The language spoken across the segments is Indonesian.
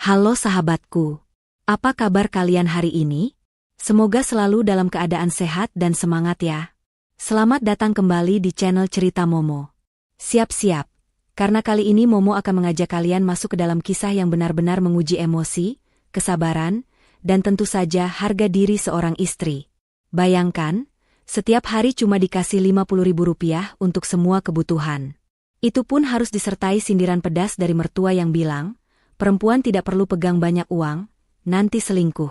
Halo sahabatku, apa kabar kalian hari ini? Semoga selalu dalam keadaan sehat dan semangat ya. Selamat datang kembali di channel Cerita Momo. Siap-siap, karena kali ini Momo akan mengajak kalian masuk ke dalam kisah yang benar-benar menguji emosi, kesabaran, dan tentu saja harga diri seorang istri. Bayangkan, setiap hari cuma dikasih Rp50.000 untuk semua kebutuhan. Itu pun harus disertai sindiran pedas dari mertua yang bilang, perempuan tidak perlu pegang banyak uang, nanti selingkuh.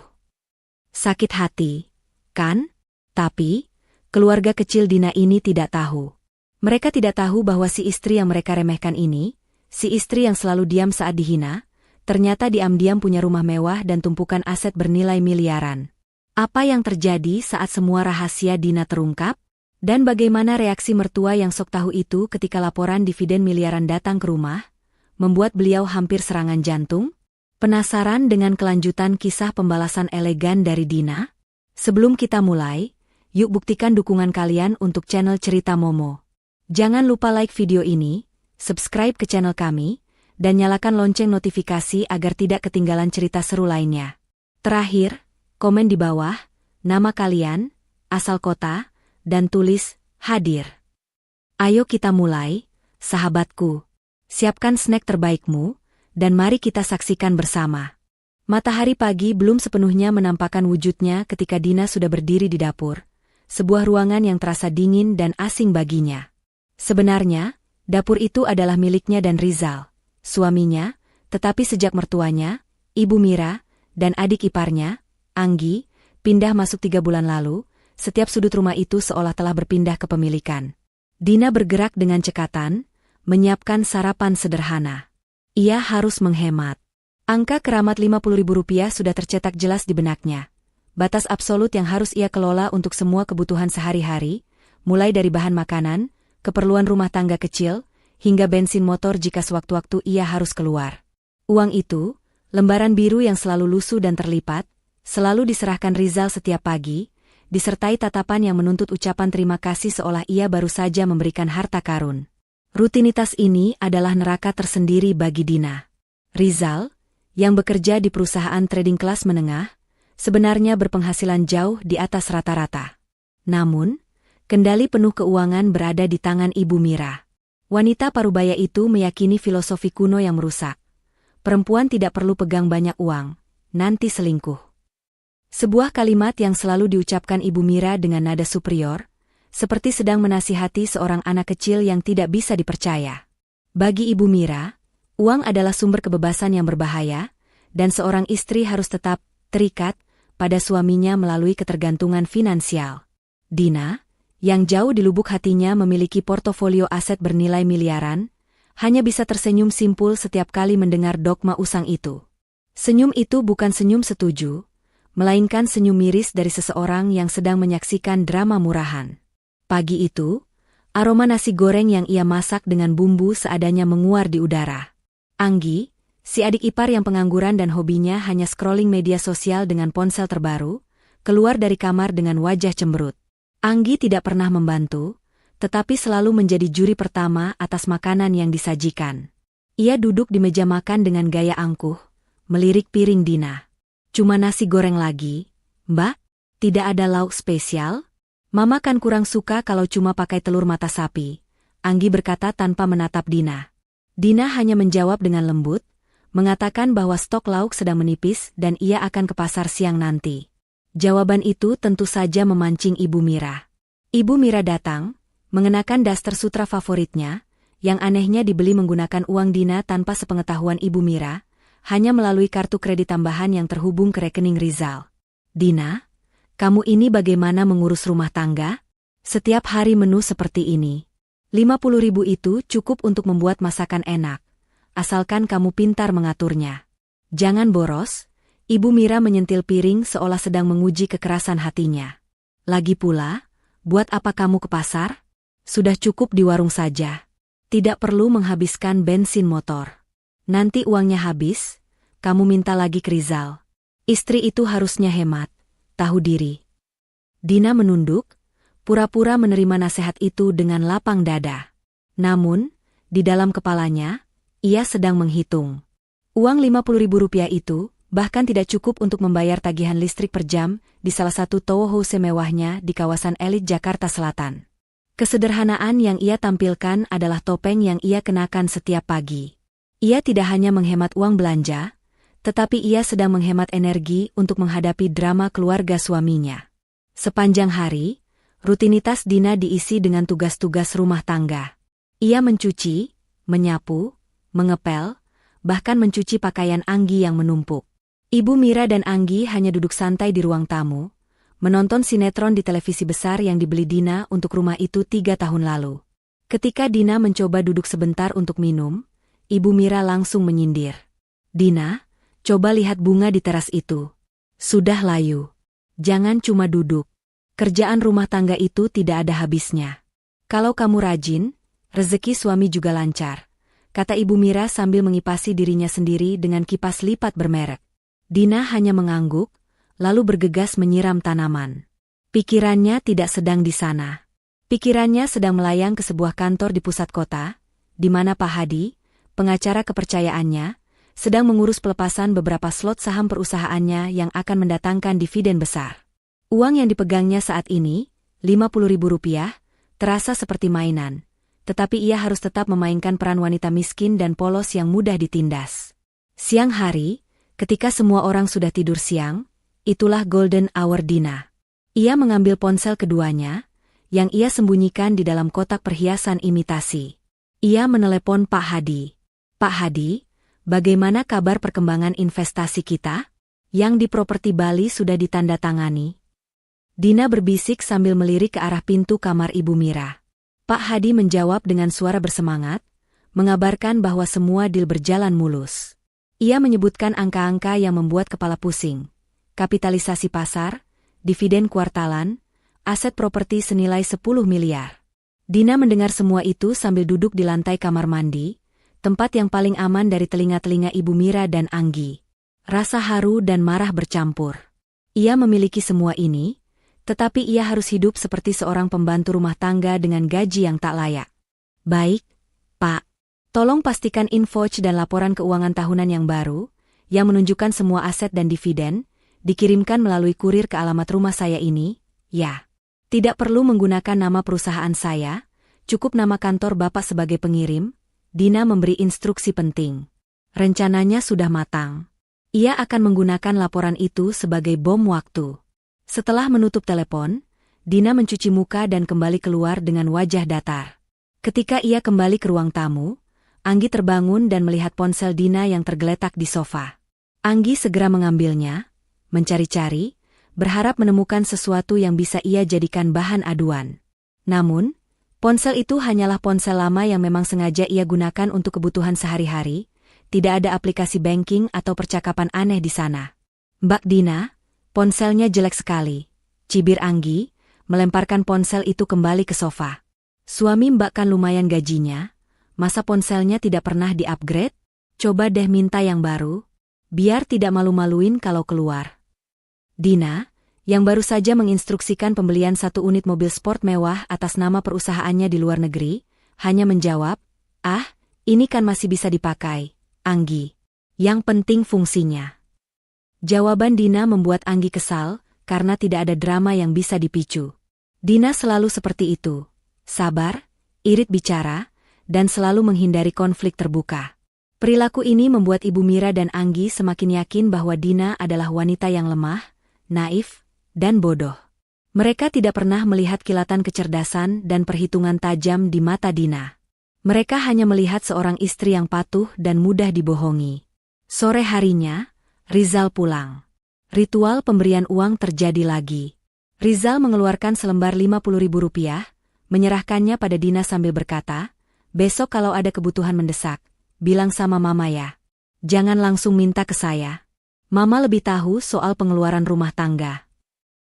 Sakit hati, kan? Tapi, keluarga kecil Dina ini tidak tahu. Mereka tidak tahu bahwa si istri yang mereka remehkan ini, si istri yang selalu diam saat dihina, ternyata diam-diam punya rumah mewah dan tumpukan aset bernilai miliaran. Apa yang terjadi saat semua rahasia Dina terungkap? Dan bagaimana reaksi mertua yang sok tahu itu ketika laporan dividen miliaran datang ke rumah? Membuat beliau hampir serangan jantung? Penasaran dengan kelanjutan kisah pembalasan elegan dari Dina? Sebelum kita mulai, yuk buktikan dukungan kalian untuk channel Cerita Momo. Jangan lupa like video ini, subscribe ke channel kami, dan nyalakan lonceng notifikasi agar tidak ketinggalan cerita seru lainnya. Terakhir, komen di bawah, nama kalian, asal kota, dan tulis, hadir. Ayo kita mulai, sahabatku. Siapkan snack terbaikmu, dan mari kita saksikan bersama. Matahari pagi belum sepenuhnya menampakkan wujudnya ketika Dina sudah berdiri di dapur, sebuah ruangan yang terasa dingin dan asing baginya. Sebenarnya, dapur itu adalah miliknya dan Rizal, suaminya, tetapi sejak mertuanya, Ibu Mira, dan adik iparnya, Anggi, pindah masuk 3 bulan lalu, setiap sudut rumah itu seolah telah berpindah kepemilikan. Dina bergerak dengan cekatan, menyiapkan sarapan sederhana. Ia harus menghemat. Angka keramat Rp50.000 sudah tercetak jelas di benaknya. Batas absolut yang harus ia kelola untuk semua kebutuhan sehari-hari, mulai dari bahan makanan, keperluan rumah tangga kecil, hingga bensin motor jika sewaktu-waktu ia harus keluar. Uang itu, lembaran biru yang selalu lusuh dan terlipat, selalu diserahkan Rizal setiap pagi, disertai tatapan yang menuntut ucapan terima kasih seolah ia baru saja memberikan harta karun. Rutinitas ini adalah neraka tersendiri bagi Dina. Rizal, yang bekerja di perusahaan trading kelas menengah, sebenarnya berpenghasilan jauh di atas rata-rata. Namun, kendali penuh keuangan berada di tangan Ibu Mira. Wanita parubaya itu meyakini filosofi kuno yang merusak. Perempuan tidak perlu pegang banyak uang, nanti selingkuh. Sebuah kalimat yang selalu diucapkan Ibu Mira dengan nada superior, seperti sedang menasihati seorang anak kecil yang tidak bisa dipercaya. Bagi Ibu Mira, uang adalah sumber kebebasan yang berbahaya, dan seorang istri harus tetap terikat pada suaminya melalui ketergantungan finansial. Dina, yang jauh di lubuk hatinya memiliki portofolio aset bernilai miliaran, hanya bisa tersenyum simpul setiap kali mendengar dogma usang itu. Senyum itu bukan senyum setuju, melainkan senyum miris dari seseorang yang sedang menyaksikan drama murahan. Pagi itu, aroma nasi goreng yang ia masak dengan bumbu seadanya menguar di udara. Anggi, si adik ipar yang pengangguran dan hobinya hanya scrolling media sosial dengan ponsel terbaru, keluar dari kamar dengan wajah cemberut. Anggi tidak pernah membantu, tetapi selalu menjadi juri pertama atas makanan yang disajikan. Ia duduk di meja makan dengan gaya angkuh, melirik piring Dina. Cuma nasi goreng lagi, Mbak? Tidak ada lauk spesial? Mama kan kurang suka kalau cuma pakai telur mata sapi, Anggi berkata tanpa menatap Dina. Dina hanya menjawab dengan lembut, mengatakan bahwa stok lauk sedang menipis dan ia akan ke pasar siang nanti. Jawaban itu tentu saja memancing Ibu Mira. Ibu Mira datang, mengenakan daster sutra favoritnya, yang anehnya dibeli menggunakan uang Dina tanpa sepengetahuan Ibu Mira, hanya melalui kartu kredit tambahan yang terhubung ke rekening Rizal. Dina, kamu ini bagaimana mengurus rumah tangga? Setiap hari menu seperti ini. Rp50.000 itu cukup untuk membuat masakan enak, asalkan kamu pintar mengaturnya. Jangan boros, Ibu Mira menyentil piring seolah sedang menguji kekerasan hatinya. Lagi pula, buat apa kamu ke pasar? Sudah cukup di warung saja. Tidak perlu menghabiskan bensin motor. Nanti uangnya habis, kamu minta lagi ke Rizal. Istri itu harusnya hemat. Tahu diri. Dina menunduk, pura-pura menerima nasihat itu dengan lapang dada. Namun, di dalam kepalanya, ia sedang menghitung. Uang Rp50.000 itu bahkan tidak cukup untuk membayar tagihan listrik per jam di salah satu townhouse mewahnya di kawasan elit Jakarta Selatan. Kesederhanaan yang ia tampilkan adalah topeng yang ia kenakan setiap pagi. Ia tidak hanya menghemat uang belanja, tetapi ia sedang menghemat energi untuk menghadapi drama keluarga suaminya. Sepanjang hari, rutinitas Dina diisi dengan tugas-tugas rumah tangga. Ia mencuci, menyapu, mengepel, bahkan mencuci pakaian Anggi yang menumpuk. Ibu Mira dan Anggi hanya duduk santai di ruang tamu, menonton sinetron di televisi besar yang dibeli Dina untuk rumah itu 3 tahun lalu. Ketika Dina mencoba duduk sebentar untuk minum, Ibu Mira langsung menyindir. "Dina, coba lihat bunga di teras itu. Sudah layu. Jangan cuma duduk. Kerjaan rumah tangga itu tidak ada habisnya. Kalau kamu rajin, rezeki suami juga lancar," kata Ibu Mira sambil mengipasi dirinya sendiri dengan kipas lipat bermerek. Dina hanya mengangguk, lalu bergegas menyiram tanaman. Pikirannya tidak sedang di sana. Pikirannya sedang melayang ke sebuah kantor di pusat kota, di mana Pak Hadi, pengacara kepercayaannya, sedang mengurus pelepasan beberapa slot saham perusahaannya yang akan mendatangkan dividen besar. Uang yang dipegangnya saat ini, Rp50.000, terasa seperti mainan, tetapi ia harus tetap memainkan peran wanita miskin dan polos yang mudah ditindas. Siang hari, ketika semua orang sudah tidur siang, itulah golden hour Dina. Ia mengambil ponsel keduanya, yang ia sembunyikan di dalam kotak perhiasan imitasi. Ia menelepon Pak Hadi. "Pak Hadi, bagaimana kabar perkembangan investasi kita? Yang di properti Bali sudah ditandatangani?" Dina berbisik sambil melirik ke arah pintu kamar Ibu Mira. Pak Hadi menjawab dengan suara bersemangat, mengabarkan bahwa semua deal berjalan mulus. Ia menyebutkan angka-angka yang membuat kepala pusing. Kapitalisasi pasar, dividen kuartalan, aset properti senilai 10 miliar. Dina mendengar semua itu sambil duduk di lantai kamar mandi, tempat yang paling aman dari telinga-telinga Ibu Mira dan Anggi. Rasa haru dan marah bercampur. Ia memiliki semua ini, tetapi ia harus hidup seperti seorang pembantu rumah tangga dengan gaji yang tak layak. "Baik, Pak. Tolong pastikan invoice dan laporan keuangan tahunan yang baru, yang menunjukkan semua aset dan dividen, dikirimkan melalui kurir ke alamat rumah saya ini, ya. Tidak perlu menggunakan nama perusahaan saya, cukup nama kantor Bapak sebagai pengirim." Dina memberi instruksi penting. Rencananya sudah matang. Ia akan menggunakan laporan itu sebagai bom waktu. Setelah menutup telepon, Dina mencuci muka dan kembali keluar dengan wajah datar. Ketika ia kembali ke ruang tamu, Anggi terbangun dan melihat ponsel Dina yang tergeletak di sofa. Anggi segera mengambilnya, mencari-cari, berharap menemukan sesuatu yang bisa ia jadikan bahan aduan. Namun, ponsel itu hanyalah ponsel lama yang memang sengaja ia gunakan untuk kebutuhan sehari-hari, tidak ada aplikasi banking atau percakapan aneh di sana. "Mbak Dina, ponselnya jelek sekali," cibir Anggi, melemparkan ponsel itu kembali ke sofa. "Suami Mbak kan lumayan gajinya, masa ponselnya tidak pernah di-upgrade? Coba deh minta yang baru, biar tidak malu-maluin kalau keluar." Dina, yang baru saja menginstruksikan pembelian 1 unit mobil sport mewah atas nama perusahaannya di luar negeri, hanya menjawab, "Ah, ini kan masih bisa dipakai, Anggi. Yang penting fungsinya." Jawaban Dina membuat Anggi kesal, karena tidak ada drama yang bisa dipicu. Dina selalu seperti itu, sabar, irit bicara, dan selalu menghindari konflik terbuka. Perilaku ini membuat Ibu Mira dan Anggi semakin yakin bahwa Dina adalah wanita yang lemah, naif, dan bodoh. Mereka tidak pernah melihat kilatan kecerdasan dan perhitungan tajam di mata Dina. Mereka hanya melihat seorang istri yang patuh dan mudah dibohongi. Sore harinya, Rizal pulang. Ritual pemberian uang terjadi lagi. Rizal mengeluarkan selembar Rp50.000, menyerahkannya pada Dina sambil berkata, "Besok kalau ada kebutuhan mendesak, bilang sama Mama ya. Jangan langsung minta ke saya. Mama lebih tahu soal pengeluaran rumah tangga."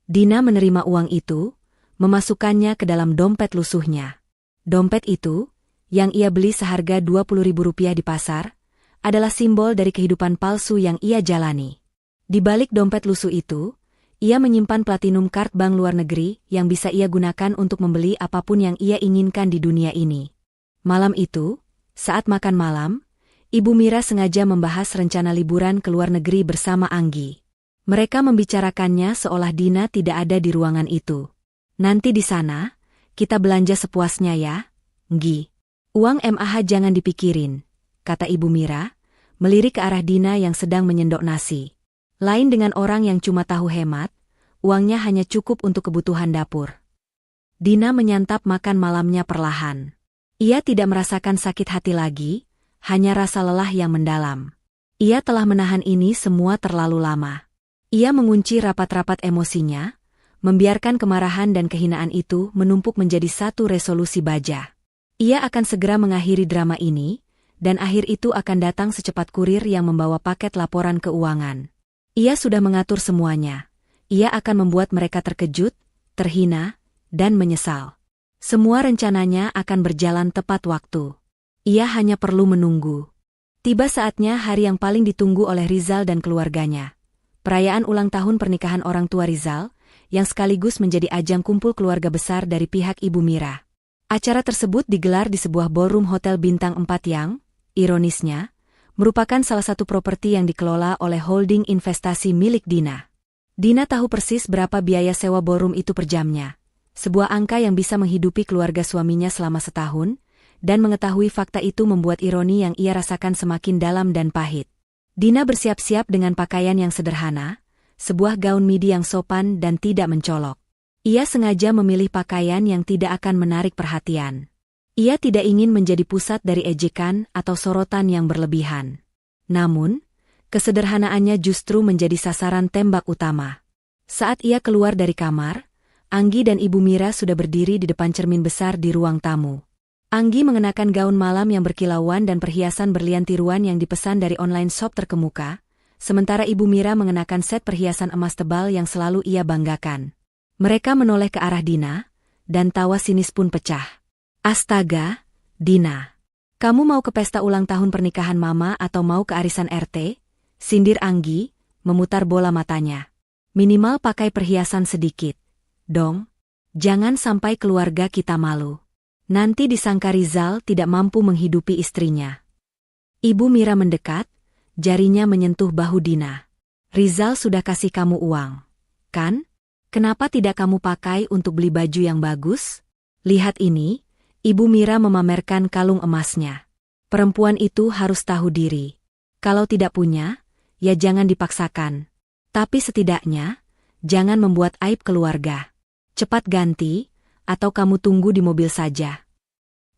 Dina menerima uang itu, memasukkannya ke dalam dompet lusuhnya. Dompet itu, yang ia beli seharga Rp20.000 di pasar, adalah simbol dari kehidupan palsu yang ia jalani. Di balik dompet lusuh itu, ia menyimpan platinum card bank luar negeri yang bisa ia gunakan untuk membeli apapun yang ia inginkan di dunia ini. Malam itu, saat makan malam, Ibu Mira sengaja membahas rencana liburan ke luar negeri bersama Anggi. Mereka membicarakannya seolah Dina tidak ada di ruangan itu. Nanti di sana, kita belanja sepuasnya ya, Nggi. Uang MAH jangan dipikirin, kata Ibu Mira, melirik ke arah Dina yang sedang menyendok nasi. Lain dengan orang yang cuma tahu hemat, uangnya hanya cukup untuk kebutuhan dapur. Dina menyantap makan malamnya perlahan. Ia tidak merasakan sakit hati lagi, hanya rasa lelah yang mendalam. Ia telah menahan ini semua terlalu lama. Ia mengunci rapat-rapat emosinya, membiarkan kemarahan dan kehinaan itu menumpuk menjadi satu resolusi baja. Ia akan segera mengakhiri drama ini, dan akhir itu akan datang secepat kurir yang membawa paket laporan keuangan. Ia sudah mengatur semuanya. Ia akan membuat mereka terkejut, terhina, dan menyesal. Semua rencananya akan berjalan tepat waktu. Ia hanya perlu menunggu. Tiba saatnya hari yang paling ditunggu oleh Rizal dan keluarganya. Perayaan ulang tahun pernikahan orang tua Rizal, yang sekaligus menjadi ajang kumpul keluarga besar dari pihak Ibu Mira. Acara tersebut digelar di sebuah ballroom hotel bintang 4 yang, ironisnya, merupakan salah satu properti yang dikelola oleh holding investasi milik Dina. Dina tahu persis berapa biaya sewa ballroom itu per jamnya. Sebuah angka yang bisa menghidupi keluarga suaminya selama setahun, dan mengetahui fakta itu membuat ironi yang ia rasakan semakin dalam dan pahit. Dina bersiap-siap dengan pakaian yang sederhana, sebuah gaun midi yang sopan dan tidak mencolok. Ia sengaja memilih pakaian yang tidak akan menarik perhatian. Ia tidak ingin menjadi pusat dari ejekan atau sorotan yang berlebihan. Namun, kesederhanaannya justru menjadi sasaran tembak utama. Saat ia keluar dari kamar, Anggi dan Ibu Mira sudah berdiri di depan cermin besar di ruang tamu. Anggi mengenakan gaun malam yang berkilauan dan perhiasan berlian tiruan yang dipesan dari online shop terkemuka, sementara Ibu Mira mengenakan set perhiasan emas tebal yang selalu ia banggakan. Mereka menoleh ke arah Dina, dan tawa sinis pun pecah. Astaga, Dina. Kamu mau ke pesta ulang tahun pernikahan Mama atau mau ke arisan RT? Sindir Anggi, memutar bola matanya. Minimal pakai perhiasan sedikit. Dong, jangan sampai keluarga kita malu. Nanti disangka Rizal tidak mampu menghidupi istrinya. Ibu Mira mendekat, jarinya menyentuh bahu Dina. Rizal sudah kasih kamu uang, kan? Kenapa tidak kamu pakai untuk beli baju yang bagus? Lihat ini, Ibu Mira memamerkan kalung emasnya. Perempuan itu harus tahu diri. Kalau tidak punya, ya jangan dipaksakan. Tapi setidaknya, jangan membuat aib keluarga. Cepat ganti, atau kamu tunggu di mobil saja.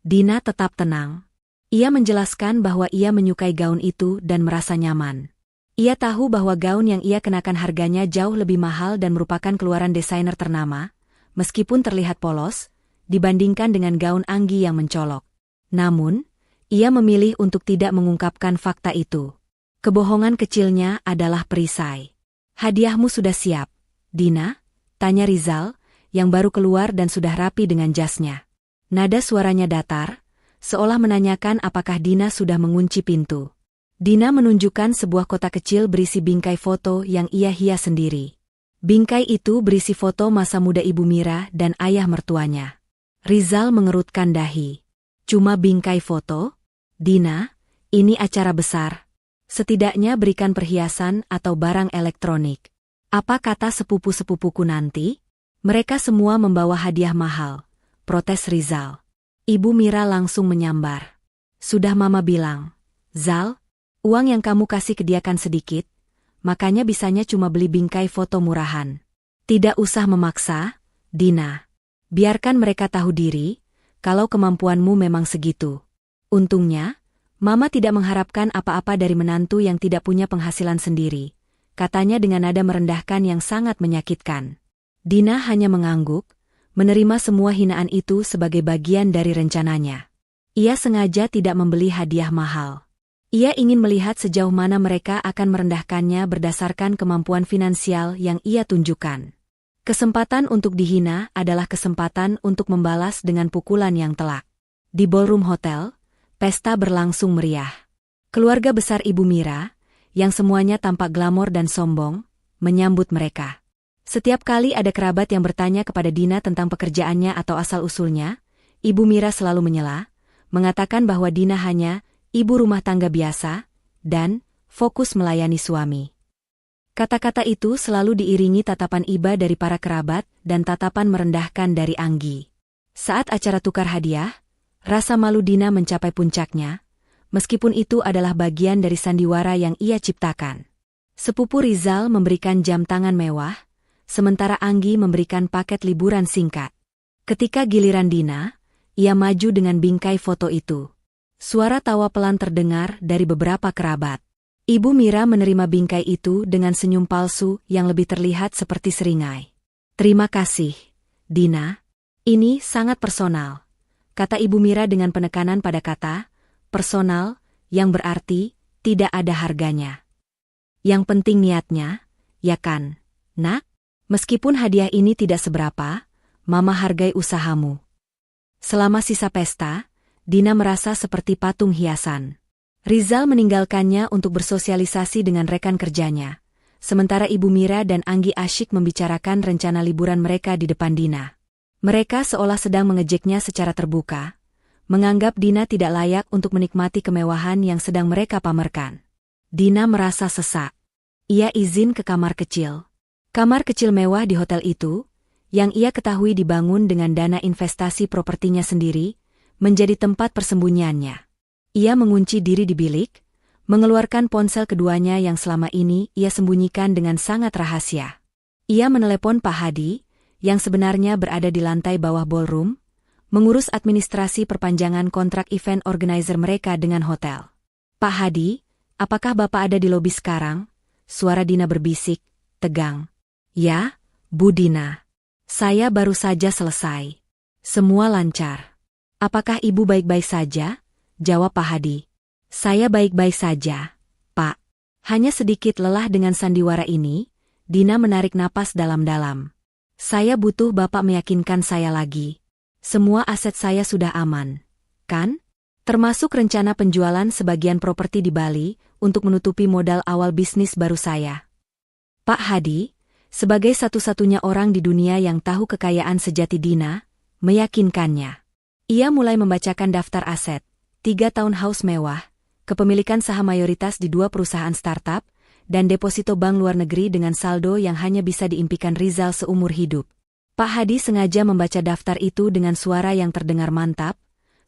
Dina tetap tenang. Ia menjelaskan bahwa ia menyukai gaun itu dan merasa nyaman. Ia tahu bahwa gaun yang ia kenakan harganya jauh lebih mahal dan merupakan keluaran desainer ternama, meskipun terlihat polos, dibandingkan dengan gaun Anggi yang mencolok. Namun, ia memilih untuk tidak mengungkapkan fakta itu. Kebohongan kecilnya adalah perisai. Hadiahmu sudah siap, Dina? Tanya Rizal, yang baru keluar dan sudah rapi dengan jasnya. Nada suaranya datar, seolah menanyakan apakah Dina sudah mengunci pintu. Dina menunjukkan sebuah kotak kecil berisi bingkai foto yang ia hias sendiri. Bingkai itu berisi foto masa muda Ibu Mira dan ayah mertuanya. Rizal mengerutkan dahi. Cuma bingkai foto? Dina, ini acara besar. Setidaknya berikan perhiasan atau barang elektronik. Apa kata sepupu-sepupuku nanti? Mereka semua membawa hadiah mahal, protes Rizal. Ibu Mira langsung menyambar. Sudah Mama bilang, Zal, uang yang kamu kasih ke dia kan sedikit, makanya bisanya cuma beli bingkai foto murahan. Tidak usah memaksa, Dina. Biarkan mereka tahu diri, kalau kemampuanmu memang segitu. Untungnya, Mama tidak mengharapkan apa-apa dari menantu yang tidak punya penghasilan sendiri, katanya dengan nada merendahkan yang sangat menyakitkan. Dina hanya mengangguk, menerima semua hinaan itu sebagai bagian dari rencananya. Ia sengaja tidak membeli hadiah mahal. Ia ingin melihat sejauh mana mereka akan merendahkannya berdasarkan kemampuan finansial yang ia tunjukkan. Kesempatan untuk dihina adalah kesempatan untuk membalas dengan pukulan yang telak. Di ballroom hotel, pesta berlangsung meriah. Keluarga besar Ibu Mira, yang semuanya tampak glamor dan sombong, menyambut mereka. Setiap kali ada kerabat yang bertanya kepada Dina tentang pekerjaannya atau asal-usulnya, Ibu Mira selalu menyela, mengatakan bahwa Dina hanya ibu rumah tangga biasa, dan fokus melayani suami. Kata-kata itu selalu diiringi tatapan iba dari para kerabat dan tatapan merendahkan dari Anggi. Saat acara tukar hadiah, rasa malu Dina mencapai puncaknya, meskipun itu adalah bagian dari sandiwara yang ia ciptakan. Sepupu Rizal memberikan jam tangan mewah, sementara Anggi memberikan paket liburan singkat. Ketika giliran Dina, ia maju dengan bingkai foto itu. Suara tawa pelan terdengar dari beberapa kerabat. Ibu Mira menerima bingkai itu dengan senyum palsu yang lebih terlihat seperti seringai. "Terima kasih, Dina. Ini sangat personal," kata Ibu Mira dengan penekanan pada kata personal, yang berarti tidak ada harganya. "Yang penting niatnya, ya kan, Nak? Meskipun hadiah ini tidak seberapa, Mama hargai usahamu." Selama sisa pesta, Dina merasa seperti patung hiasan. Rizal meninggalkannya untuk bersosialisasi dengan rekan kerjanya, sementara Ibu Mira dan Anggi asyik membicarakan rencana liburan mereka di depan Dina. Mereka seolah sedang mengejeknya secara terbuka, menganggap Dina tidak layak untuk menikmati kemewahan yang sedang mereka pamerkan. Dina merasa sesak. Ia izin ke kamar kecil. Kamar kecil mewah di hotel itu, yang ia ketahui dibangun dengan dana investasi propertinya sendiri, menjadi tempat persembunyiannya. Ia mengunci diri di bilik, mengeluarkan ponsel keduanya yang selama ini ia sembunyikan dengan sangat rahasia. Ia menelepon Pak Hadi, yang sebenarnya berada di lantai bawah ballroom, mengurus administrasi perpanjangan kontrak event organizer mereka dengan hotel. "Pak Hadi, apakah Bapak ada di lobi sekarang?" Suara Dina berbisik, tegang. "Ya, Bu Dina. Saya baru saja selesai. Semua lancar. Apakah Ibu baik-baik saja?" Jawab Pak Hadi. "Saya baik-baik saja, Pak." Hanya sedikit lelah dengan sandiwara ini, Dina menarik napas dalam-dalam. "Saya butuh Bapak meyakinkan saya lagi. Semua aset saya sudah aman, kan? Termasuk rencana penjualan sebagian properti di Bali untuk menutupi modal awal bisnis baru saya." Pak Hadi, sebagai satu-satunya orang di dunia yang tahu kekayaan sejati Dina, meyakinkannya. Ia mulai membacakan daftar aset. 3 townhouse mewah, kepemilikan saham mayoritas di 2 perusahaan startup, dan deposito bank luar negeri dengan saldo yang hanya bisa diimpikan Rizal seumur hidup. Pak Hadi sengaja membaca daftar itu dengan suara yang terdengar mantap,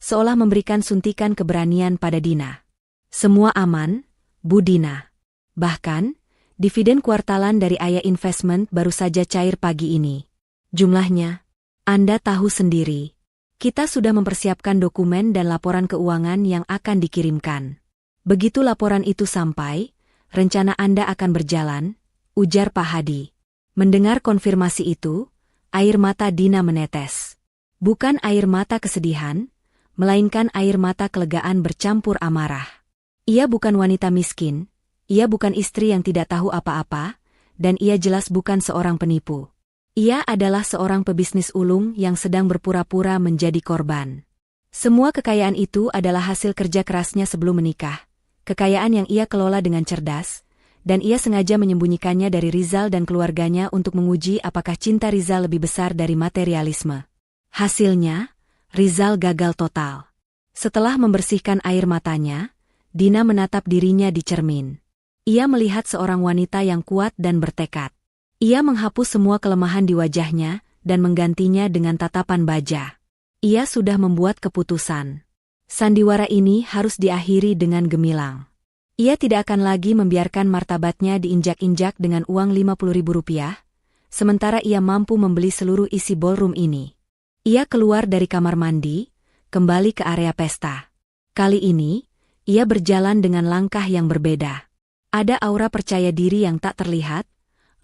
seolah memberikan suntikan keberanian pada Dina. "Semua aman, Bu Dina. Bahkan, dividen kuartalan dari Ayah Investment baru saja cair pagi ini. Jumlahnya, Anda tahu sendiri. Kita sudah mempersiapkan dokumen dan laporan keuangan yang akan dikirimkan. Begitu laporan itu sampai, rencana Anda akan berjalan," ujar Pak Hadi. Mendengar konfirmasi itu, air mata Dina menetes. Bukan air mata kesedihan, melainkan air mata kelegaan bercampur amarah. Ia bukan wanita miskin, ia bukan istri yang tidak tahu apa-apa, dan ia jelas bukan seorang penipu. Ia adalah seorang pebisnis ulung yang sedang berpura-pura menjadi korban. Semua kekayaan itu adalah hasil kerja kerasnya sebelum menikah, kekayaan yang ia kelola dengan cerdas, dan ia sengaja menyembunyikannya dari Rizal dan keluarganya untuk menguji apakah cinta Rizal lebih besar dari materialisme. Hasilnya, Rizal gagal total. Setelah membersihkan air matanya, Dina menatap dirinya di cermin. Ia melihat seorang wanita yang kuat dan bertekad. Ia menghapus semua kelemahan di wajahnya dan menggantinya dengan tatapan baja. Ia sudah membuat keputusan. Sandiwara ini harus diakhiri dengan gemilang. Ia tidak akan lagi membiarkan martabatnya diinjak-injak dengan uang Rp50.000, sementara ia mampu membeli seluruh isi ballroom ini. Ia keluar dari kamar mandi, kembali ke area pesta. Kali ini, ia berjalan dengan langkah yang berbeda. Ada aura percaya diri yang tak terlihat,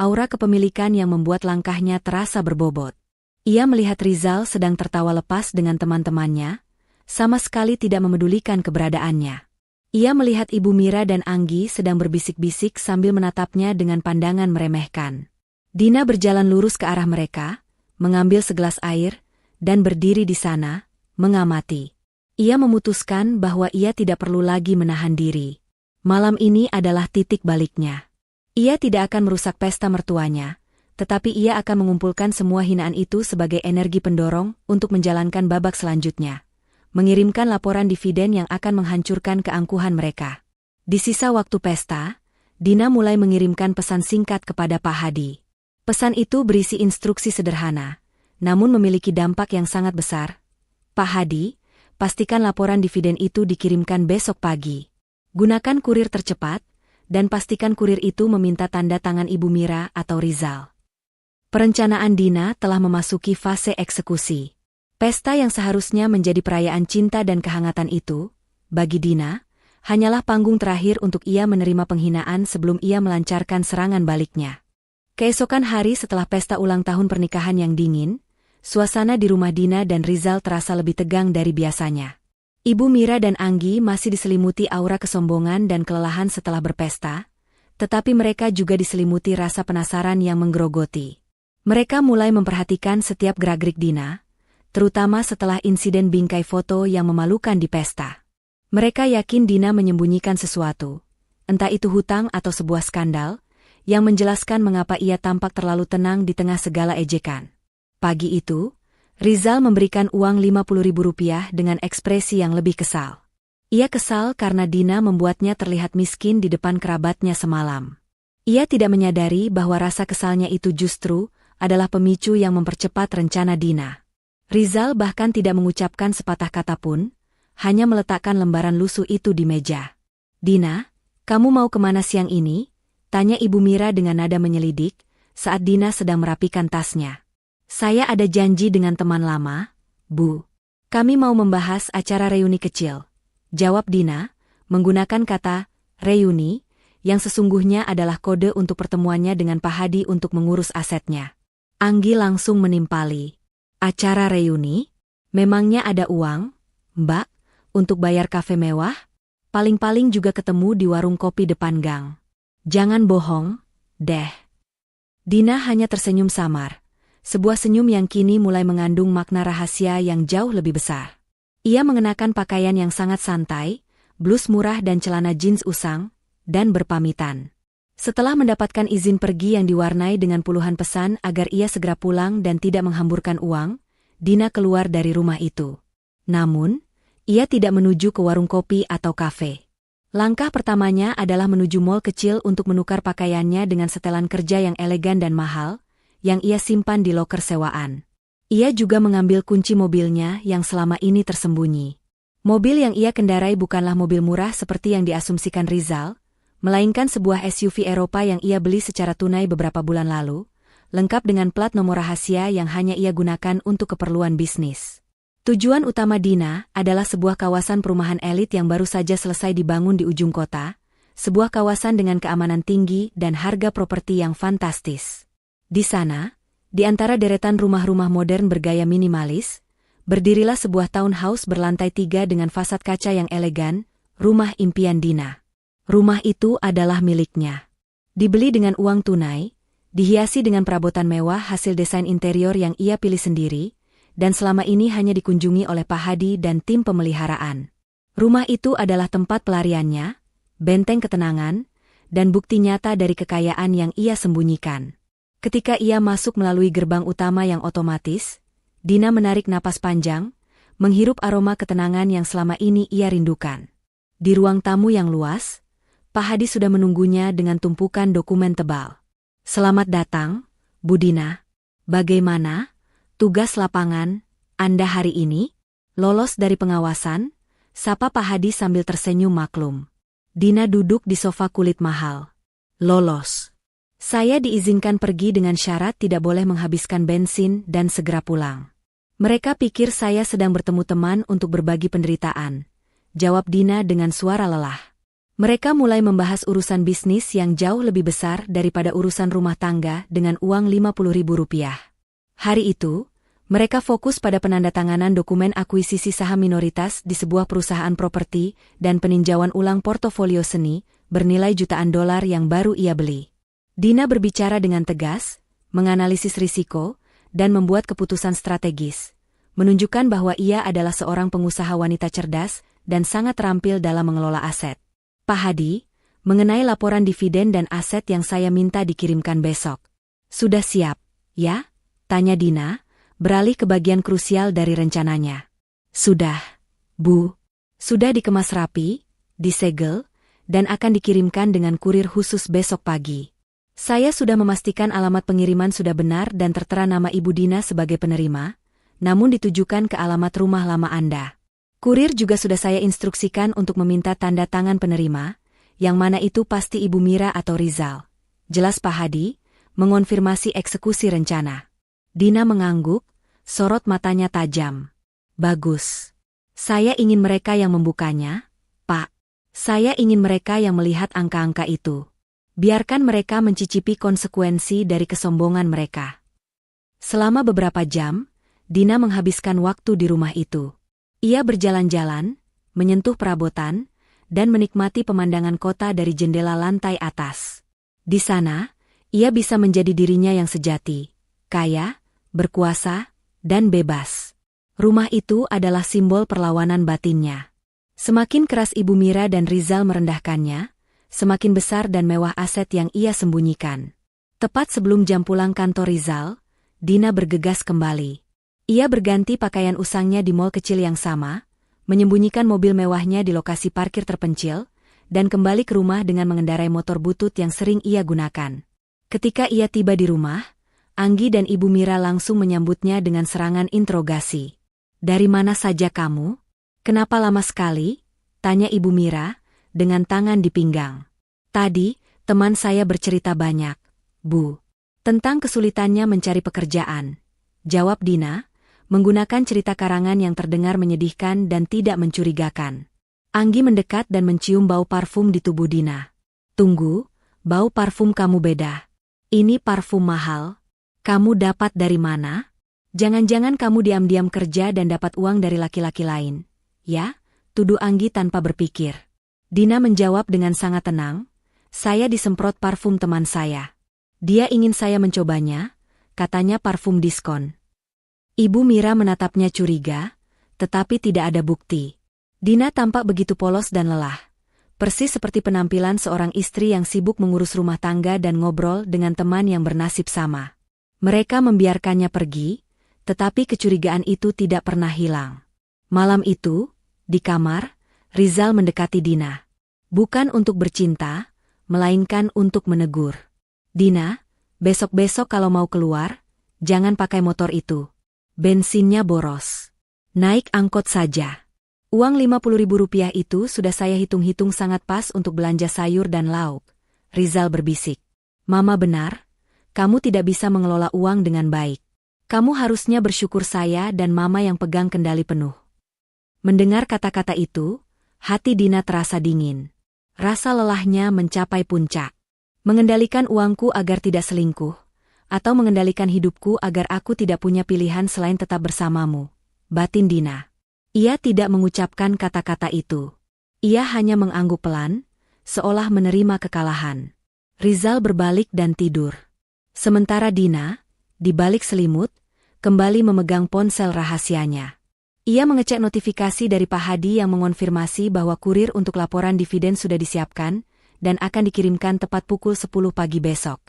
aura kepemilikan yang membuat langkahnya terasa berbobot. Ia melihat Rizal sedang tertawa lepas dengan teman-temannya, sama sekali tidak memedulikan keberadaannya. Ia melihat Ibu Mira dan Anggi sedang berbisik-bisik sambil menatapnya dengan pandangan meremehkan. Dina berjalan lurus ke arah mereka, mengambil segelas air, dan berdiri di sana, mengamati. Ia memutuskan bahwa ia tidak perlu lagi menahan diri. Malam ini adalah titik baliknya. Ia tidak akan merusak pesta mertuanya, tetapi ia akan mengumpulkan semua hinaan itu sebagai energi pendorong untuk menjalankan babak selanjutnya, mengirimkan laporan dividen yang akan menghancurkan keangkuhan mereka. Di sisa waktu pesta, Dina mulai mengirimkan pesan singkat kepada Pak Hadi. Pesan itu berisi instruksi sederhana, namun memiliki dampak yang sangat besar. Pak Hadi, pastikan laporan dividen itu dikirimkan besok pagi. Gunakan kurir tercepat, dan pastikan kurir itu meminta tanda tangan Ibu Mira atau Rizal. Perencanaan Dina telah memasuki fase eksekusi. Pesta yang seharusnya menjadi perayaan cinta dan kehangatan itu, bagi Dina, hanyalah panggung terakhir untuk ia menerima penghinaan sebelum ia melancarkan serangan baliknya. Keesokan hari setelah pesta ulang tahun pernikahan yang dingin, suasana di rumah Dina dan Rizal terasa lebih tegang dari biasanya. Ibu Mira dan Anggi masih diselimuti aura kesombongan dan kelelahan setelah berpesta, tetapi mereka juga diselimuti rasa penasaran yang menggerogoti. Mereka mulai memperhatikan setiap gerak-gerik Dina, terutama setelah insiden bingkai foto yang memalukan di pesta. Mereka yakin Dina menyembunyikan sesuatu, entah itu hutang atau sebuah skandal, yang menjelaskan mengapa ia tampak terlalu tenang di tengah segala ejekan. Pagi itu, Rizal memberikan uang Rp50.000 dengan ekspresi yang lebih kesal. Ia kesal karena Dina membuatnya terlihat miskin di depan kerabatnya semalam. Ia tidak menyadari bahwa rasa kesalnya itu justru adalah pemicu yang mempercepat rencana Dina. Rizal bahkan tidak mengucapkan sepatah kata pun, hanya meletakkan lembaran lusuh itu di meja. "Dina, kamu mau kemana siang ini?" tanya Ibu Mira dengan nada menyelidik, saat Dina sedang merapikan tasnya. "Saya ada janji dengan teman lama, Bu. Kami mau membahas acara reuni kecil," jawab Dina, menggunakan kata reuni, yang sesungguhnya adalah kode untuk pertemuannya dengan Pak Hadi untuk mengurus asetnya. Anggi langsung menimpali. "Acara reuni? Memangnya ada uang, Mbak, untuk bayar kafe mewah? Paling-paling juga ketemu di warung kopi depan gang." "Jangan bohong, deh." Dina hanya tersenyum samar. Sebuah senyum yang kini mulai mengandung makna rahasia yang jauh lebih besar. Ia mengenakan pakaian yang sangat santai, blus murah dan celana jeans usang, dan berpamitan. Setelah mendapatkan izin pergi yang diwarnai dengan puluhan pesan agar ia segera pulang dan tidak menghamburkan uang, Dina keluar dari rumah itu. Namun, ia tidak menuju ke warung kopi atau kafe. Langkah pertamanya adalah menuju mall kecil untuk menukar pakaiannya dengan setelan kerja yang elegan dan mahal, yang ia simpan di loker sewaan. Ia juga mengambil kunci mobilnya yang selama ini tersembunyi. Mobil yang ia kendarai bukanlah mobil murah seperti yang diasumsikan Rizal, melainkan sebuah SUV Eropa yang ia beli secara tunai beberapa bulan lalu, lengkap dengan plat nomor rahasia yang hanya ia gunakan untuk keperluan bisnis. Tujuan utama Dina adalah sebuah kawasan perumahan elit yang baru saja selesai dibangun di ujung kota, sebuah kawasan dengan keamanan tinggi dan harga properti yang fantastis. Di sana, di antara deretan rumah-rumah modern bergaya minimalis, berdirilah sebuah townhouse berlantai 3 dengan fasad kaca yang elegan, rumah impian Dina. Rumah itu adalah miliknya. Dibeli dengan uang tunai, dihiasi dengan perabotan mewah hasil desain interior yang ia pilih sendiri, dan selama ini hanya dikunjungi oleh Pak Hadi dan tim pemeliharaan. Rumah itu adalah tempat pelariannya, benteng ketenangan, dan bukti nyata dari kekayaan yang ia sembunyikan. Ketika ia masuk melalui gerbang utama yang otomatis, Dina menarik napas panjang, menghirup aroma ketenangan yang selama ini ia rindukan. Di ruang tamu yang luas, Pak Hadi sudah menunggunya dengan tumpukan dokumen tebal. "Selamat datang, Bu Dina. Bagaimana tugas lapangan Anda hari ini? Lolos dari pengawasan?" sapa Pak Hadi sambil tersenyum maklum. Dina duduk di sofa kulit mahal. "Lolos. Saya diizinkan pergi dengan syarat tidak boleh menghabiskan bensin dan segera pulang. Mereka pikir saya sedang bertemu teman untuk berbagi penderitaan," jawab Dina dengan suara lelah. Mereka mulai membahas urusan bisnis yang jauh lebih besar daripada urusan rumah tangga dengan uang Rp50.000. Hari itu, mereka fokus pada penandatanganan dokumen akuisisi saham minoritas di sebuah perusahaan properti dan peninjauan ulang portofolio seni bernilai jutaan dolar yang baru ia beli. Dina berbicara dengan tegas, menganalisis risiko, dan membuat keputusan strategis, menunjukkan bahwa ia adalah seorang pengusaha wanita cerdas dan sangat terampil dalam mengelola aset. "Pak Hadi, mengenai laporan dividen dan aset yang saya minta dikirimkan besok. Sudah siap, ya?" tanya Dina, beralih ke bagian krusial dari rencananya. "Sudah, Bu, sudah dikemas rapi, disegel, dan akan dikirimkan dengan kurir khusus besok pagi. Saya sudah memastikan alamat pengiriman sudah benar dan tertera nama Ibu Dina sebagai penerima, namun ditujukan ke alamat rumah lama Anda. Kurir juga sudah saya instruksikan untuk meminta tanda tangan penerima, yang mana itu pasti Ibu Mira atau Rizal. Jelas Pak Hadi, mengonfirmasi eksekusi rencana. Dina mengangguk, sorot matanya tajam. Bagus. Saya ingin mereka yang membukanya, Pak. Saya ingin mereka yang melihat angka-angka itu. Biarkan mereka mencicipi konsekuensi dari kesombongan mereka. Selama beberapa jam, Dina menghabiskan waktu di rumah itu. Ia berjalan-jalan, menyentuh perabotan, dan menikmati pemandangan kota dari jendela lantai atas. Di sana, ia bisa menjadi dirinya yang sejati, kaya, berkuasa, dan bebas. Rumah itu adalah simbol perlawanan batinnya. Semakin keras Ibu Mira dan Rizal merendahkannya, semakin besar dan mewah aset yang ia sembunyikan. Tepat sebelum jam pulang kantor Rizal, Dina bergegas kembali. Ia berganti pakaian usangnya di mall kecil yang sama, menyembunyikan mobil mewahnya di lokasi parkir terpencil, dan kembali ke rumah dengan mengendarai motor butut yang sering ia gunakan. Ketika ia tiba di rumah, Anggi dan Ibu Mira langsung menyambutnya dengan serangan interogasi. "Dari mana saja kamu? Kenapa lama sekali?" tanya Ibu Mira, dengan tangan di pinggang. "Tadi, teman saya bercerita banyak, Bu. Tentang kesulitannya mencari pekerjaan," jawab Dina, menggunakan cerita karangan yang terdengar menyedihkan dan tidak mencurigakan. Anggi mendekat dan mencium bau parfum di tubuh Dina. "Tunggu, bau parfum kamu beda. Ini parfum mahal. Kamu dapat dari mana? Jangan-jangan kamu diam-diam kerja dan dapat uang dari laki-laki lain." "Ya," tuduh Anggi tanpa berpikir. Dina menjawab dengan sangat tenang, "Saya disemprot parfum teman saya. Dia ingin saya mencobanya, katanya parfum diskon." Ibu Mira menatapnya curiga, tetapi tidak ada bukti. Dina tampak begitu polos dan lelah. Persis seperti penampilan seorang istri yang sibuk mengurus rumah tangga dan ngobrol dengan teman yang bernasib sama. Mereka membiarkannya pergi, tetapi kecurigaan itu tidak pernah hilang. Malam itu, di kamar, Rizal mendekati Dina. Bukan untuk bercinta, melainkan untuk menegur. "Dina, besok-besok kalau mau keluar, jangan pakai motor itu. Bensinnya boros. Naik angkot saja. Uang Rp50.000 itu sudah saya hitung-hitung sangat pas untuk belanja sayur dan lauk," Rizal berbisik. "Mama benar, kamu tidak bisa mengelola uang dengan baik. Kamu harusnya bersyukur saya dan Mama yang pegang kendali penuh." Mendengar kata-kata itu, hati Dina terasa dingin. Rasa lelahnya mencapai puncak. "Mengendalikan uangku agar tidak selingkuh, atau mengendalikan hidupku agar aku tidak punya pilihan selain tetap bersamamu," batin Dina. Ia tidak mengucapkan kata-kata itu. Ia hanya mengangguk pelan, seolah menerima kekalahan. Rizal berbalik dan tidur. Sementara Dina, di balik selimut, kembali memegang ponsel rahasianya. Ia mengecek notifikasi dari Pak Hadi yang mengonfirmasi bahwa kurir untuk laporan dividen sudah disiapkan dan akan dikirimkan tepat pukul 10 pagi besok.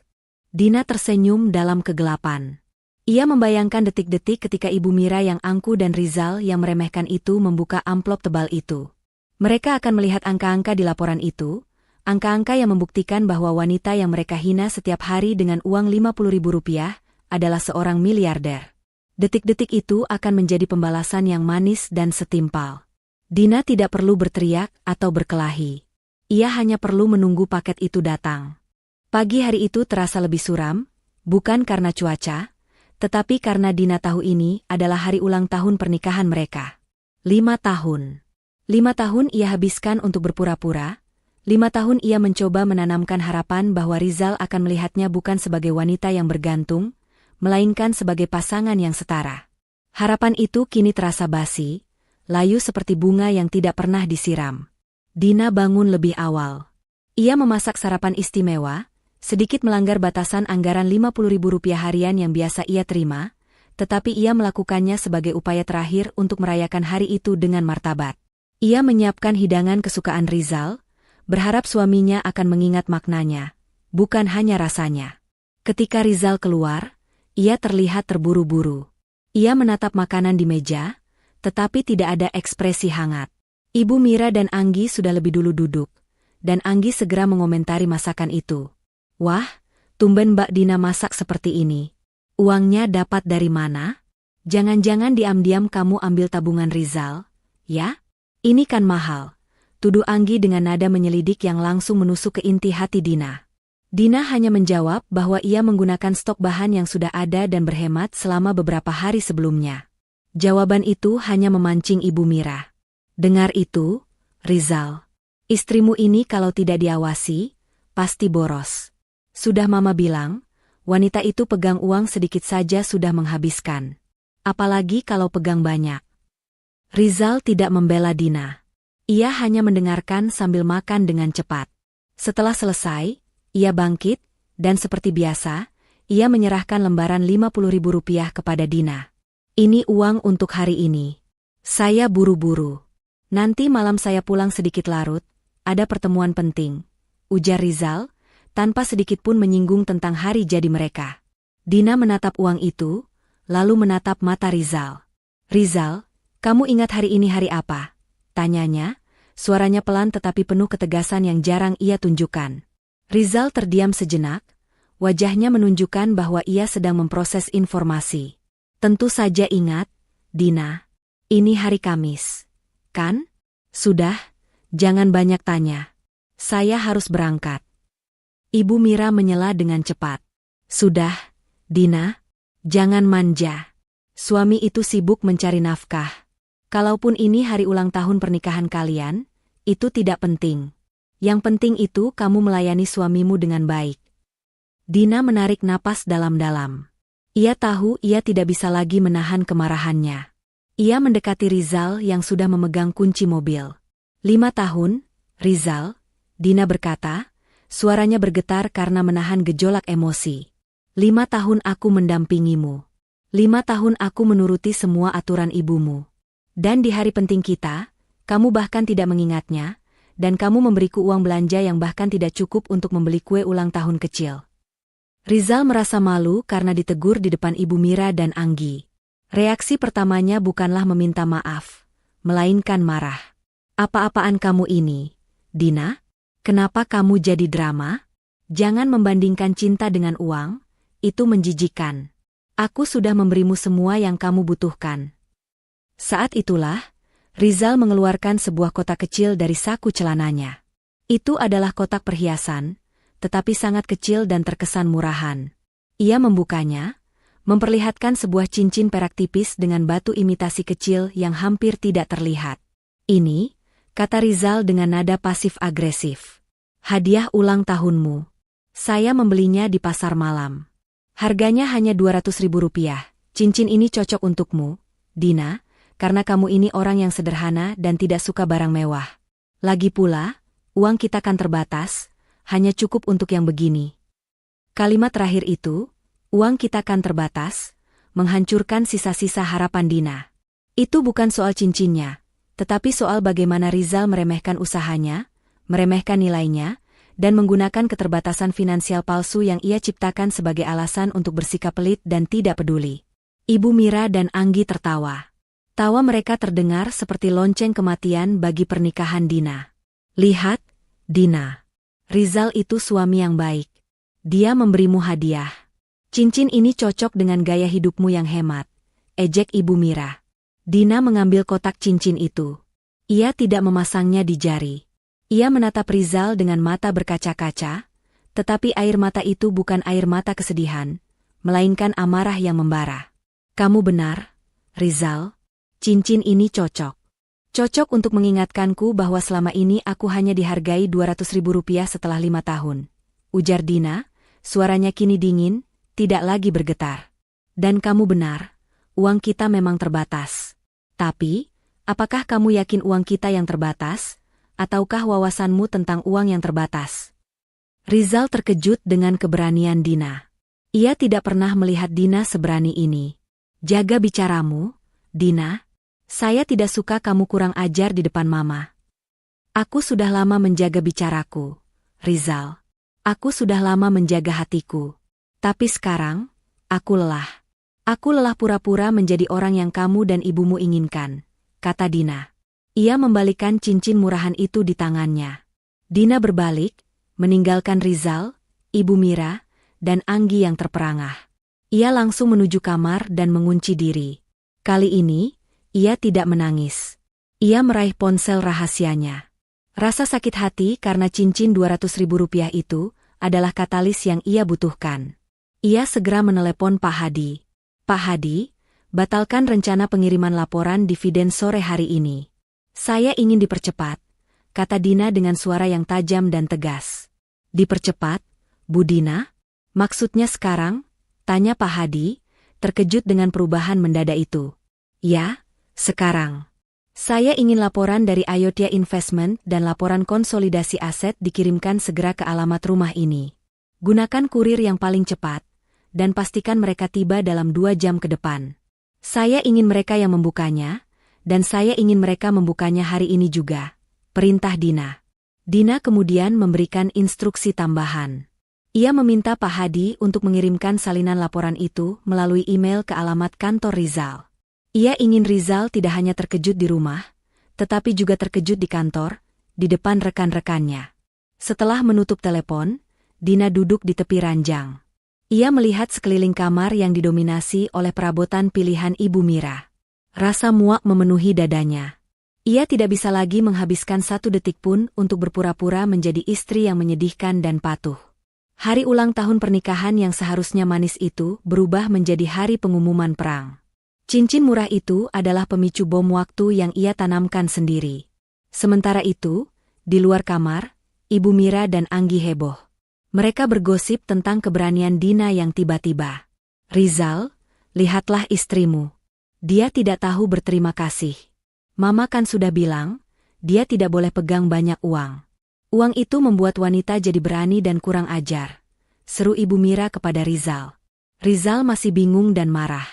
Dina tersenyum dalam kegelapan. Ia membayangkan detik-detik ketika Ibu Mira yang angkuh dan Rizal yang meremehkan itu membuka amplop tebal itu. Mereka akan melihat angka-angka di laporan itu, angka-angka yang membuktikan bahwa wanita yang mereka hina setiap hari dengan uang Rp50.000 adalah seorang miliarder. Detik-detik itu akan menjadi pembalasan yang manis dan setimpal. Dina tidak perlu berteriak atau berkelahi. Ia hanya perlu menunggu paket itu datang. Pagi hari itu terasa lebih suram, bukan karena cuaca, tetapi karena Dina tahu ini adalah hari ulang tahun pernikahan mereka. 5 tahun. 5 tahun ia habiskan untuk berpura-pura, 5 tahun ia mencoba menanamkan harapan bahwa Rizal akan melihatnya bukan sebagai wanita yang bergantung, melainkan sebagai pasangan yang setara. Harapan itu kini terasa basi, layu seperti bunga yang tidak pernah disiram. Dina bangun lebih awal. Ia memasak sarapan istimewa, sedikit melanggar batasan anggaran Rp50.000 harian yang biasa ia terima, tetapi ia melakukannya sebagai upaya terakhir untuk merayakan hari itu dengan martabat. Ia menyiapkan hidangan kesukaan Rizal, berharap suaminya akan mengingat maknanya, bukan hanya rasanya. Ketika Rizal keluar, ia terlihat terburu-buru. Ia menatap makanan di meja, tetapi tidak ada ekspresi hangat. Ibu Mira dan Anggi sudah lebih dulu duduk, dan Anggi segera mengomentari masakan itu. Wah, tumben Mbak Dina masak seperti ini. Uangnya dapat dari mana? Jangan-jangan diam-diam kamu ambil tabungan Rizal, ya? Ini kan mahal. Tuduh Anggi dengan nada menyelidik yang langsung menusuk ke inti hati Dina. Dina hanya menjawab bahwa ia menggunakan stok bahan yang sudah ada dan berhemat selama beberapa hari sebelumnya. Jawaban itu hanya memancing Ibu Mira. Dengar itu, Rizal. Istrimu ini kalau tidak diawasi, pasti boros. Sudah Mama bilang, wanita itu pegang uang sedikit saja sudah menghabiskan. Apalagi kalau pegang banyak. Rizal tidak membela Dina. Ia hanya mendengarkan sambil makan dengan cepat. Setelah selesai, ia bangkit, dan seperti biasa, ia menyerahkan lembaran Rp50.000 kepada Dina. Ini uang untuk hari ini. Saya buru-buru. Nanti malam saya pulang sedikit larut, ada pertemuan penting, ujar Rizal, tanpa sedikit pun menyinggung tentang hari jadi mereka. Dina menatap uang itu, lalu menatap mata Rizal. Rizal, kamu ingat hari ini hari apa? Tanyanya, suaranya pelan tetapi penuh ketegasan yang jarang ia tunjukkan. Rizal terdiam sejenak, wajahnya menunjukkan bahwa ia sedang memproses informasi. Tentu saja ingat, Dina. Ini hari Kamis. Kan? Sudah, jangan banyak tanya. Saya harus berangkat. Ibu Mira menyela dengan cepat. Sudah, Dina. Jangan manja. Suami itu sibuk mencari nafkah. Kalaupun ini hari ulang tahun pernikahan kalian, itu tidak penting. Yang penting itu kamu melayani suamimu dengan baik. Dina menarik napas dalam-dalam. Ia tahu ia tidak bisa lagi menahan kemarahannya. Ia mendekati Rizal yang sudah memegang kunci mobil. 5 tahun, Rizal, Dina berkata, suaranya bergetar karena menahan gejolak emosi. 5 tahun aku mendampingimu. 5 tahun aku menuruti semua aturan ibumu. Dan di hari penting kita, kamu bahkan tidak mengingatnya, dan kamu memberiku uang belanja yang bahkan tidak cukup untuk membeli kue ulang tahun kecil. Rizal merasa malu karena ditegur di depan Ibu Mira dan Anggi. Reaksi pertamanya bukanlah meminta maaf, melainkan marah. Apa-apaan kamu ini, Dina? Kenapa kamu jadi drama? Jangan membandingkan cinta dengan uang, itu menjijikan. Aku sudah memberimu semua yang kamu butuhkan. Saat itulah, Rizal mengeluarkan sebuah kotak kecil dari saku celananya. Itu adalah kotak perhiasan, tetapi sangat kecil dan terkesan murahan. Ia membukanya, memperlihatkan sebuah cincin perak tipis dengan batu imitasi kecil yang hampir tidak terlihat. Ini, kata Rizal dengan nada pasif-agresif. Hadiah ulang tahunmu. Saya membelinya di pasar malam. Harganya hanya Rp200.000. Cincin ini cocok untukmu, Dina, karena kamu ini orang yang sederhana dan tidak suka barang mewah. Lagi pula, uang kita kan terbatas, hanya cukup untuk yang begini. Kalimat terakhir itu, uang kita kan terbatas, menghancurkan sisa-sisa harapan Dina. Itu bukan soal cincinnya, tetapi soal bagaimana Rizal meremehkan usahanya, meremehkan nilainya, dan menggunakan keterbatasan finansial palsu yang ia ciptakan sebagai alasan untuk bersikap pelit dan tidak peduli. Ibu Mira dan Anggi tertawa. Tawa mereka terdengar seperti lonceng kematian bagi pernikahan Dina. Lihat, Dina. Rizal itu suami yang baik. Dia memberimu hadiah. Cincin ini cocok dengan gaya hidupmu yang hemat, ejek Ibu Mira. Dina mengambil kotak cincin itu. Ia tidak memasangnya di jari. Ia menatap Rizal dengan mata berkaca-kaca, tetapi air mata itu bukan air mata kesedihan, melainkan amarah yang membara. Kamu benar, Rizal. Cincin ini cocok. Cocok untuk mengingatkanku bahwa selama ini aku hanya dihargai Rp200.000 setelah 5 tahun. Ujar Dina, suaranya kini dingin, tidak lagi bergetar. Dan kamu benar, uang kita memang terbatas. Tapi, apakah kamu yakin uang kita yang terbatas, ataukah wawasanmu tentang uang yang terbatas? Rizal terkejut dengan keberanian Dina. Ia tidak pernah melihat Dina seberani ini. Jaga bicaramu, Dina. Saya tidak suka kamu kurang ajar di depan Mama. Aku sudah lama menjaga bicaraku, Rizal. Aku sudah lama menjaga hatiku. Tapi sekarang, aku lelah. Aku lelah pura-pura menjadi orang yang kamu dan ibumu inginkan. kata Dina. Ia membalikkan cincin murahan itu di tangannya. Dina berbalik, meninggalkan Rizal, Ibu Mira, dan Anggi yang terperangah. Ia langsung menuju kamar dan mengunci diri. Kali ini, ia tidak menangis. Ia meraih ponsel rahasianya. Rasa sakit hati karena cincin Rp200.000 itu adalah katalis yang ia butuhkan. Ia segera menelepon Pak Hadi. Pak Hadi, batalkan rencana pengiriman laporan dividen sore hari ini. Saya ingin dipercepat, kata Dina dengan suara yang tajam dan tegas. Dipercepat, Bu Dina? Maksudnya sekarang? Tanya Pak Hadi, terkejut dengan perubahan mendadak itu. Ya, sekarang. Saya ingin laporan dari Ayodhya Investment dan laporan konsolidasi aset dikirimkan segera ke alamat rumah ini. Gunakan kurir yang paling cepat, dan pastikan mereka tiba dalam 2 jam ke depan. Saya ingin mereka yang membukanya, dan saya ingin mereka membukanya hari ini juga, perintah Dina. Dina kemudian memberikan instruksi tambahan. Ia meminta Pak Hadi untuk mengirimkan salinan laporan itu melalui email ke alamat kantor Rizal. Ia ingin Rizal tidak hanya terkejut di rumah, tetapi juga terkejut di kantor, di depan rekan-rekannya. Setelah menutup telepon, Dina duduk di tepi ranjang. Ia melihat sekeliling kamar yang didominasi oleh perabotan pilihan Ibu Mira. Rasa muak memenuhi dadanya. Ia tidak bisa lagi menghabiskan 1 detik pun untuk berpura-pura menjadi istri yang menyedihkan dan patuh. Hari ulang tahun pernikahan yang seharusnya manis itu berubah menjadi hari pengumuman perang. Cincin murah itu adalah pemicu bom waktu yang ia tanamkan sendiri. Sementara itu, di luar kamar, Ibu Mira dan Anggi heboh. Mereka bergosip tentang keberanian Dina yang tiba-tiba. Rizal, lihatlah istrimu. Dia tidak tahu berterima kasih. Mama kan sudah bilang, dia tidak boleh pegang banyak uang. Uang itu membuat wanita jadi berani dan kurang ajar, seru Ibu Mira kepada Rizal. Rizal masih bingung dan marah.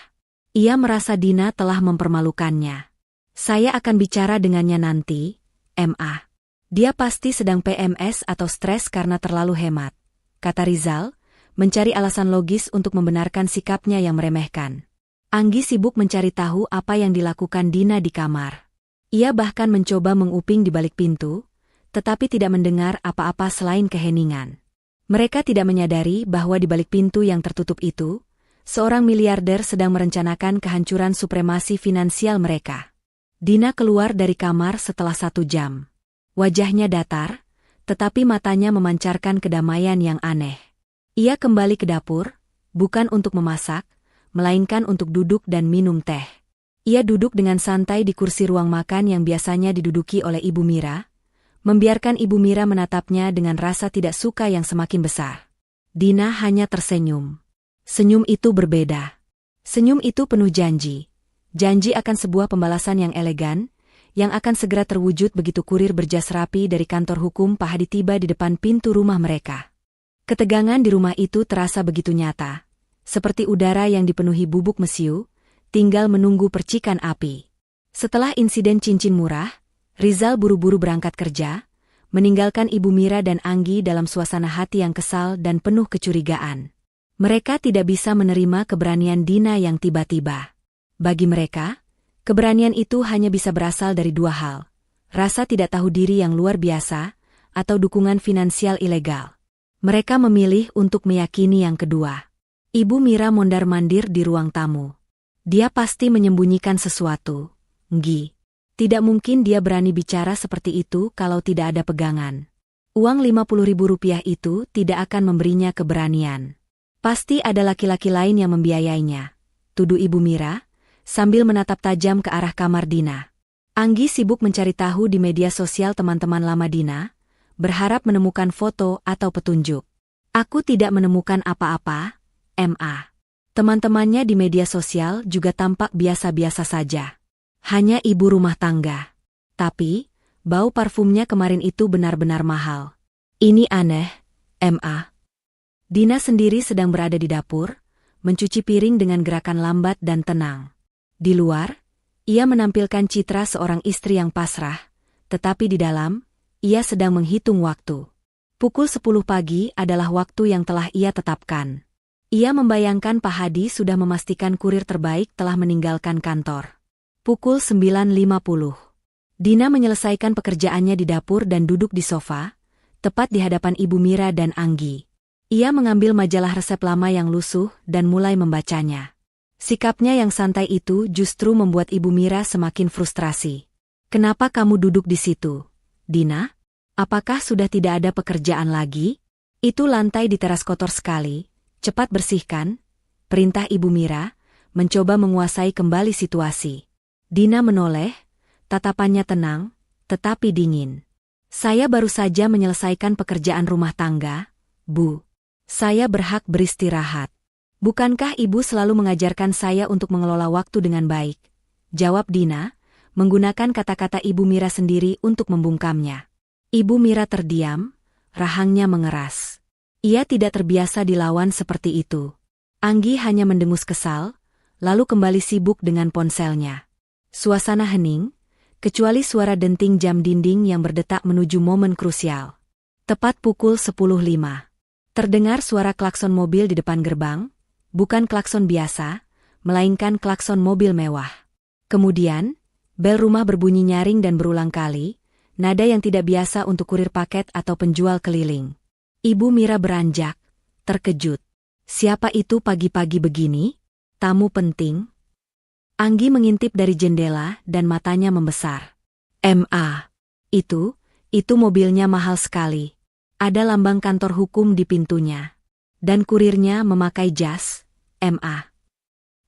Ia merasa Dina telah mempermalukannya. Saya akan bicara dengannya nanti, Ma. Dia pasti sedang PMS atau stres karena terlalu hemat, kata Rizal, mencari alasan logis untuk membenarkan sikapnya yang meremehkan. Anggi sibuk mencari tahu apa yang dilakukan Dina di kamar. Ia bahkan mencoba menguping di balik pintu, tetapi tidak mendengar apa-apa selain keheningan. Mereka tidak menyadari bahwa di balik pintu yang tertutup itu, seorang miliarder sedang merencanakan kehancuran supremasi finansial mereka. Dina keluar dari kamar setelah 1 jam. Wajahnya datar, tetapi matanya memancarkan kedamaian yang aneh. Ia kembali ke dapur, bukan untuk memasak, melainkan untuk duduk dan minum teh. Ia duduk dengan santai di kursi ruang makan yang biasanya diduduki oleh Ibu Mira, membiarkan Ibu Mira menatapnya dengan rasa tidak suka yang semakin besar. Dina hanya tersenyum. Senyum itu berbeda. Senyum itu penuh janji. Janji akan sebuah pembalasan yang elegan, yang akan segera terwujud begitu kurir berjas rapi dari kantor hukum Pak Hadi tiba di depan pintu rumah mereka. Ketegangan di rumah itu terasa begitu nyata, seperti udara yang dipenuhi bubuk mesiu, tinggal menunggu percikan api. Setelah insiden cincin murah, Rizal buru-buru berangkat kerja, meninggalkan Ibu Mira dan Anggi dalam suasana hati yang kesal dan penuh kecurigaan. Mereka tidak bisa menerima keberanian Dina yang tiba-tiba. Bagi mereka, keberanian itu hanya bisa berasal dari 2 hal, rasa tidak tahu diri yang luar biasa, atau dukungan finansial ilegal. Mereka memilih untuk meyakini yang kedua. Ibu Mira mondar-mandir di ruang tamu. Dia pasti menyembunyikan sesuatu, Nggi. Tidak mungkin dia berani bicara seperti itu kalau tidak ada pegangan. Uang Rp50.000 itu tidak akan memberinya keberanian. Pasti ada laki-laki lain yang membiayainya, tuduh Ibu Mira, sambil menatap tajam ke arah kamar Dina. Anggi sibuk mencari tahu di media sosial teman-teman lama Dina, berharap menemukan foto atau petunjuk. Aku tidak menemukan apa-apa, Ma. Teman-temannya di media sosial juga tampak biasa-biasa saja. Hanya ibu rumah tangga. Tapi, bau parfumnya kemarin itu benar-benar mahal. Ini aneh, Ma. Dina sendiri sedang berada di dapur, mencuci piring dengan gerakan lambat dan tenang. Di luar, ia menampilkan citra seorang istri yang pasrah, tetapi di dalam, ia sedang menghitung waktu. Pukul 10 pagi adalah waktu yang telah ia tetapkan. Ia membayangkan Pak Hadi sudah memastikan kurir terbaik telah meninggalkan kantor. Pukul 9.50. Dina menyelesaikan pekerjaannya di dapur dan duduk di sofa, tepat di hadapan Ibu Mira dan Anggi. Ia mengambil majalah resep lama yang lusuh dan mulai membacanya. Sikapnya yang santai itu justru membuat Ibu Mira semakin frustrasi. "Kenapa kamu duduk di situ, Dina? Apakah sudah tidak ada pekerjaan lagi? Itu lantai di teras kotor sekali, cepat bersihkan," perintah Ibu Mira, mencoba menguasai kembali situasi. Dina menoleh, tatapannya tenang, tetapi dingin. "Saya baru saja menyelesaikan pekerjaan rumah tangga, Bu. Saya berhak beristirahat. Bukankah Ibu selalu mengajarkan saya untuk mengelola waktu dengan baik?" jawab Dina, menggunakan kata-kata Ibu Mira sendiri untuk membungkamnya. Ibu Mira terdiam, rahangnya mengeras. Ia tidak terbiasa dilawan seperti itu. Anggi hanya mendengus kesal, lalu kembali sibuk dengan ponselnya. Suasana hening, kecuali suara denting jam dinding yang berdetak menuju momen krusial. Tepat pukul 10.05. Terdengar suara klakson mobil di depan gerbang, bukan klakson biasa, melainkan klakson mobil mewah. Kemudian, bel rumah berbunyi nyaring dan berulang kali, nada yang tidak biasa untuk kurir paket atau penjual keliling. Ibu Mira beranjak, terkejut. "Siapa itu pagi-pagi begini? Tamu penting?" Anggi mengintip dari jendela dan matanya membesar. "Ma. Itu mobilnya mahal sekali. Ada lambang kantor hukum di pintunya. Dan kurirnya memakai jas, Ma."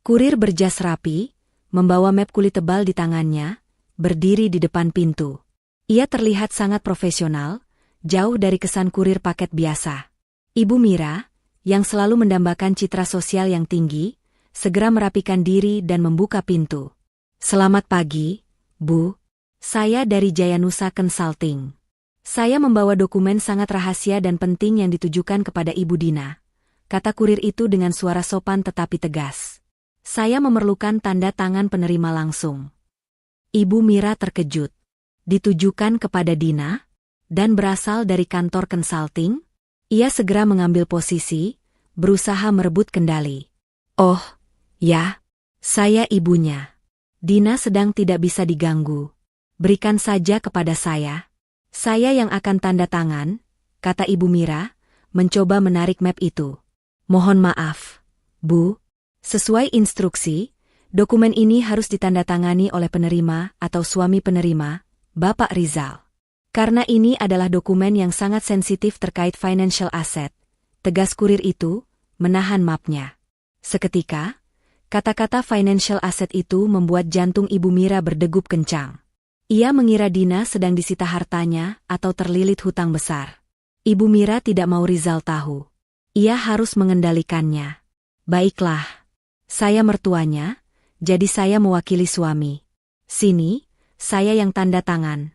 Kurir berjas rapi, membawa map kulit tebal di tangannya, berdiri di depan pintu. Ia terlihat sangat profesional, jauh dari kesan kurir paket biasa. Ibu Mira, yang selalu mendambakan citra sosial yang tinggi, segera merapikan diri dan membuka pintu. "Selamat pagi, Bu. Saya dari Jayanusa Consulting. Saya membawa dokumen sangat rahasia dan penting yang ditujukan kepada Ibu Dina," kata kurir itu dengan suara sopan tetapi tegas. "Saya memerlukan tanda tangan penerima langsung." Ibu Mira terkejut. Ditujukan kepada Dina? Dan berasal dari kantor consulting? Ia segera mengambil posisi, berusaha merebut kendali. "Oh, ya, saya ibunya. Dina sedang tidak bisa diganggu. Berikan saja kepada saya. Saya yang akan tanda tangan," kata Ibu Mira, mencoba menarik map itu. "Mohon maaf, Bu. Sesuai instruksi, dokumen ini harus ditandatangani oleh penerima atau suami penerima, Bapak Rizal. Karena ini adalah dokumen yang sangat sensitif terkait financial asset," tegas kurir itu, menahan mapnya. Seketika, kata-kata financial asset itu membuat jantung Ibu Mira berdegup kencang. Ia mengira Dina sedang disita hartanya atau terlilit hutang besar. Ibu Mira tidak mau Rizal tahu. Ia harus mengendalikannya. "Baiklah. Saya mertuanya, jadi saya mewakili suami. Sini, saya yang tanda tangan."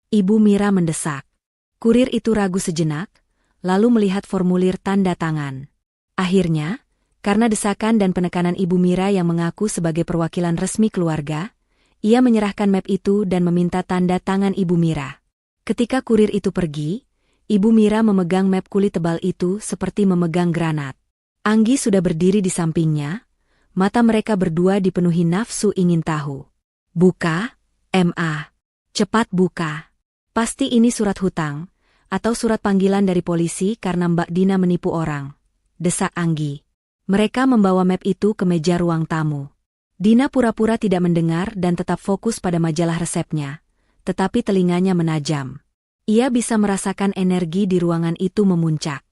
Ibu Mira mendesak. Kurir itu ragu sejenak, lalu melihat formulir tanda tangan. Akhirnya, karena desakan dan penekanan Ibu Mira yang mengaku sebagai perwakilan resmi keluarga, ia menyerahkan map itu dan meminta tanda tangan Ibu Mira. Ketika kurir itu pergi, Ibu Mira memegang map kulit tebal itu seperti memegang granat. Anggi sudah berdiri di sampingnya, mata mereka berdua dipenuhi nafsu ingin tahu. "Buka, Ma. Cepat buka. Pasti ini surat hutang, atau surat panggilan dari polisi karena Mbak Dina menipu orang," desak Anggi. Mereka membawa map itu ke meja ruang tamu. Dina pura-pura tidak mendengar dan tetap fokus pada majalah resepnya, tetapi telinganya menajam. Ia bisa merasakan energi di ruangan itu memuncak.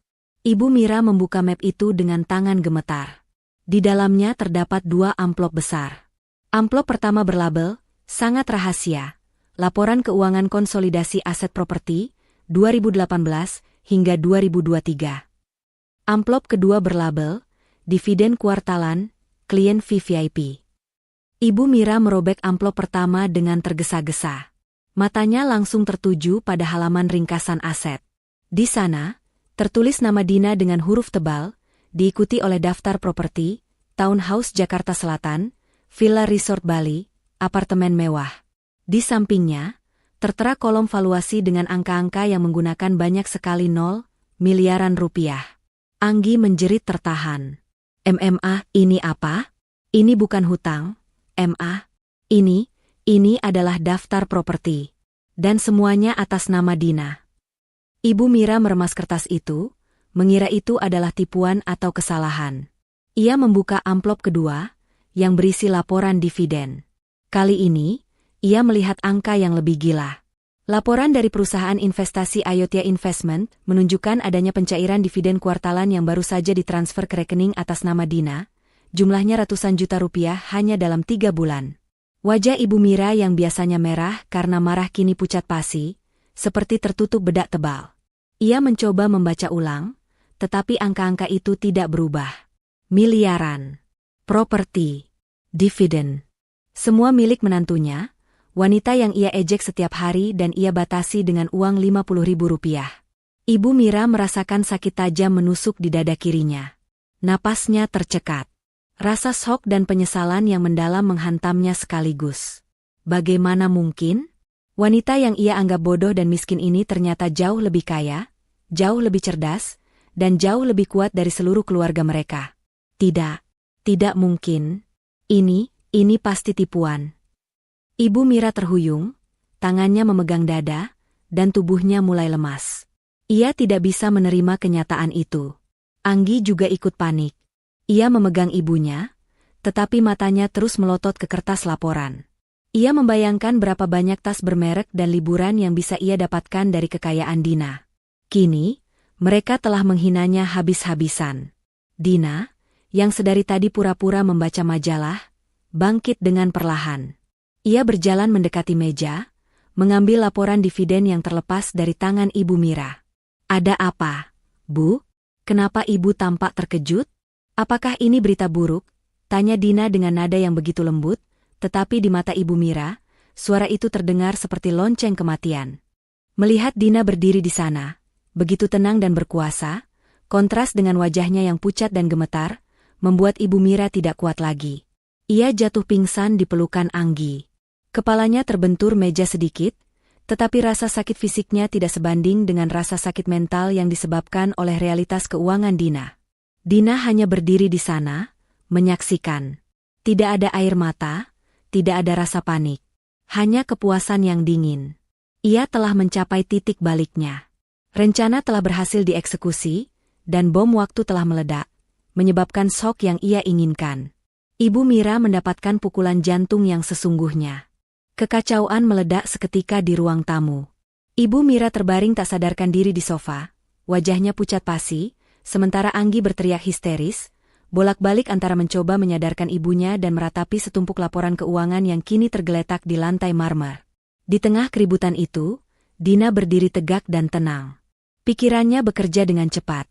Ibu Mira membuka map itu dengan tangan gemetar. Di dalamnya terdapat 2 amplop besar. Amplop pertama berlabel, "Sangat Rahasia, Laporan Keuangan Konsolidasi Aset Properti, 2018 hingga 2023. Amplop kedua berlabel, "Dividen Kuartalan, Klien VVIP." Ibu Mira merobek amplop pertama dengan tergesa-gesa. Matanya langsung tertuju pada halaman ringkasan aset. Di sana, tertulis nama Dina dengan huruf tebal, diikuti oleh daftar properti, townhouse Jakarta Selatan, villa resort Bali, apartemen mewah. Di sampingnya, tertera kolom valuasi dengan angka-angka yang menggunakan banyak sekali nol, miliaran rupiah. Anggi menjerit tertahan. "MMA, ini apa? Ini bukan hutang, Ma. Ini adalah daftar properti. Dan semuanya atas nama Dina. Ibu Mira meremas kertas itu, mengira itu adalah tipuan atau kesalahan. Ia membuka amplop kedua, yang berisi laporan dividen. Kali ini, ia melihat angka yang lebih gila. Laporan dari perusahaan investasi Ayotya Investment menunjukkan adanya pencairan dividen kuartalan yang baru saja ditransfer ke rekening atas nama Dina, jumlahnya ratusan juta rupiah hanya dalam 3 bulan. Wajah Ibu Mira yang biasanya merah karena marah kini pucat pasi, seperti tertutup bedak tebal. Ia mencoba membaca ulang, tetapi angka-angka itu tidak berubah. Miliaran. Properti. Dividen. Semua milik menantunya, wanita yang ia ejek setiap hari dan ia batasi dengan uang 50.000 rupiah. Ibu Mira merasakan sakit tajam menusuk di dada kirinya. Napasnya tercekat. Rasa shock dan penyesalan yang mendalam menghantamnya sekaligus. Bagaimana mungkin? Wanita yang ia anggap bodoh dan miskin ini ternyata jauh lebih kaya, jauh lebih cerdas, dan jauh lebih kuat dari seluruh keluarga mereka. Tidak mungkin. Ini pasti tipuan. Ibu Mira terhuyung, tangannya memegang dada, dan tubuhnya mulai lemas. Ia tidak bisa menerima kenyataan itu. Anggi juga ikut panik. Ia memegang ibunya, tetapi matanya terus melotot ke kertas laporan. Ia membayangkan berapa banyak tas bermerek dan liburan yang bisa ia dapatkan dari kekayaan Dina. Kini, mereka telah menghinanya habis-habisan. Dina, yang sedari tadi pura-pura membaca majalah, bangkit dengan perlahan. Ia berjalan mendekati meja, mengambil laporan dividen yang terlepas dari tangan Ibu Mira. Ada apa, Bu? Kenapa Ibu tampak terkejut? Apakah ini berita buruk? Tanya Dina dengan nada yang begitu lembut, tetapi di mata Ibu Mira, suara itu terdengar seperti lonceng kematian. Melihat Dina berdiri di sana, begitu tenang dan berkuasa, kontras dengan wajahnya yang pucat dan gemetar, membuat Ibu Mira tidak kuat lagi. Ia jatuh pingsan di pelukan Anggi. Kepalanya terbentur meja sedikit, tetapi rasa sakit fisiknya tidak sebanding dengan rasa sakit mental yang disebabkan oleh realitas keuangan Dina. Dina hanya berdiri di sana, menyaksikan. Tidak ada air mata, tidak ada rasa panik. Hanya kepuasan yang dingin. Ia telah mencapai titik baliknya. Rencana telah berhasil dieksekusi, dan bom waktu telah meledak, menyebabkan shock yang ia inginkan. Ibu Mira mendapatkan pukulan jantung yang sesungguhnya. Kekacauan meledak seketika di ruang tamu. Ibu Mira terbaring tak sadarkan diri di sofa, wajahnya pucat pasi, sementara Anggi berteriak histeris, bolak-balik antara mencoba menyadarkan ibunya dan meratapi setumpuk laporan keuangan yang kini tergeletak di lantai marmer. Di tengah keributan itu, Dina berdiri tegak dan tenang. Pikirannya bekerja dengan cepat.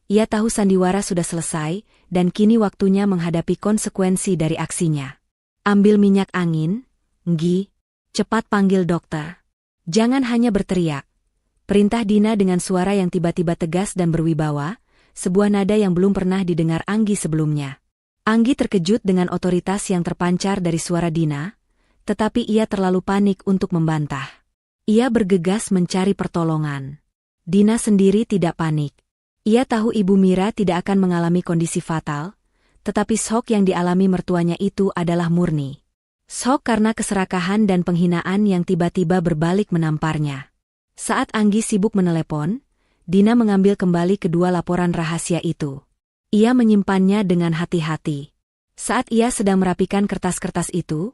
Ia tahu sandiwara sudah selesai, dan kini waktunya menghadapi konsekuensi dari aksinya. Ambil minyak angin, Nggi. Cepat panggil dokter. Jangan hanya berteriak. Perintah Dina dengan suara yang tiba-tiba tegas dan berwibawa, sebuah nada yang belum pernah didengar Anggi sebelumnya. Anggi terkejut dengan otoritas yang terpancar dari suara Dina, tetapi ia terlalu panik untuk membantah. Ia bergegas mencari pertolongan. Dina sendiri tidak panik. Ia tahu Ibu Mira tidak akan mengalami kondisi fatal, tetapi shock yang dialami mertuanya itu adalah murni. Shock karena keserakahan dan penghinaan yang tiba-tiba berbalik menamparnya. Saat Anggi sibuk menelepon, Dina mengambil kembali kedua laporan rahasia itu. Ia menyimpannya dengan hati-hati. Saat ia sedang merapikan kertas-kertas itu,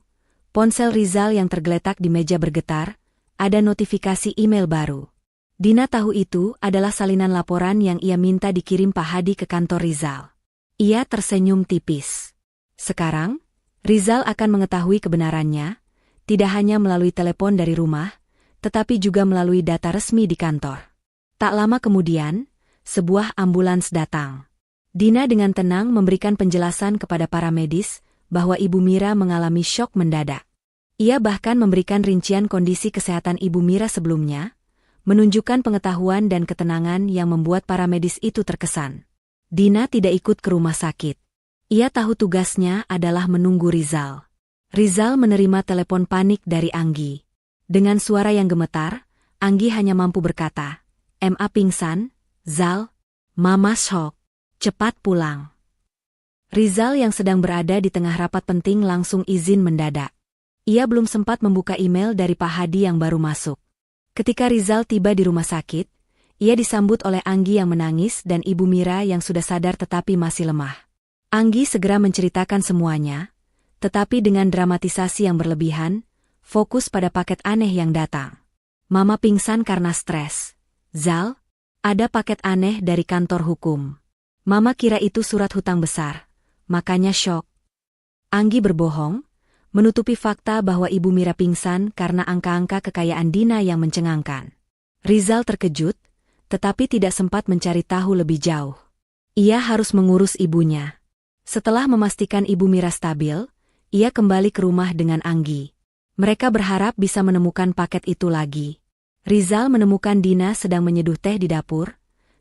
ponsel Rizal yang tergeletak di meja bergetar, ada notifikasi email baru. Dina tahu itu adalah salinan laporan yang ia minta dikirim Pak Hadi ke kantor Rizal. Ia tersenyum tipis. Sekarang, Rizal akan mengetahui kebenarannya, tidak hanya melalui telepon dari rumah, tetapi juga melalui data resmi di kantor. Tak lama kemudian, sebuah ambulans datang. Dina dengan tenang memberikan penjelasan kepada para medis bahwa Ibu Mira mengalami syok mendadak. Ia bahkan memberikan rincian kondisi kesehatan Ibu Mira sebelumnya, menunjukkan pengetahuan dan ketenangan yang membuat para medis itu terkesan. Dina tidak ikut ke rumah sakit. Ia tahu tugasnya adalah menunggu Rizal. Rizal menerima telepon panik dari Anggi. Dengan suara yang gemetar, Anggi hanya mampu berkata, "Ma pingsan, Zal, Mama shock, cepat pulang." Rizal yang sedang berada di tengah rapat penting langsung izin mendadak. Ia belum sempat membuka email dari Pak Hadi yang baru masuk. Ketika Rizal tiba di rumah sakit, ia disambut oleh Anggi yang menangis dan Ibu Mira yang sudah sadar tetapi masih lemah. Anggi segera menceritakan semuanya, tetapi dengan dramatisasi yang berlebihan, fokus pada paket aneh yang datang. Mama pingsan karena stres. Zal, ada paket aneh dari kantor hukum. Mama kira itu surat hutang besar, makanya syok. Anggi berbohong, menutupi fakta bahwa Ibu Mira pingsan karena angka-angka kekayaan Dina yang mencengangkan. Rizal terkejut, tetapi tidak sempat mencari tahu lebih jauh. Ia harus mengurus ibunya. Setelah memastikan Ibu Mira stabil, ia kembali ke rumah dengan Anggi. Mereka berharap bisa menemukan paket itu lagi. Rizal menemukan Dina sedang menyeduh teh di dapur,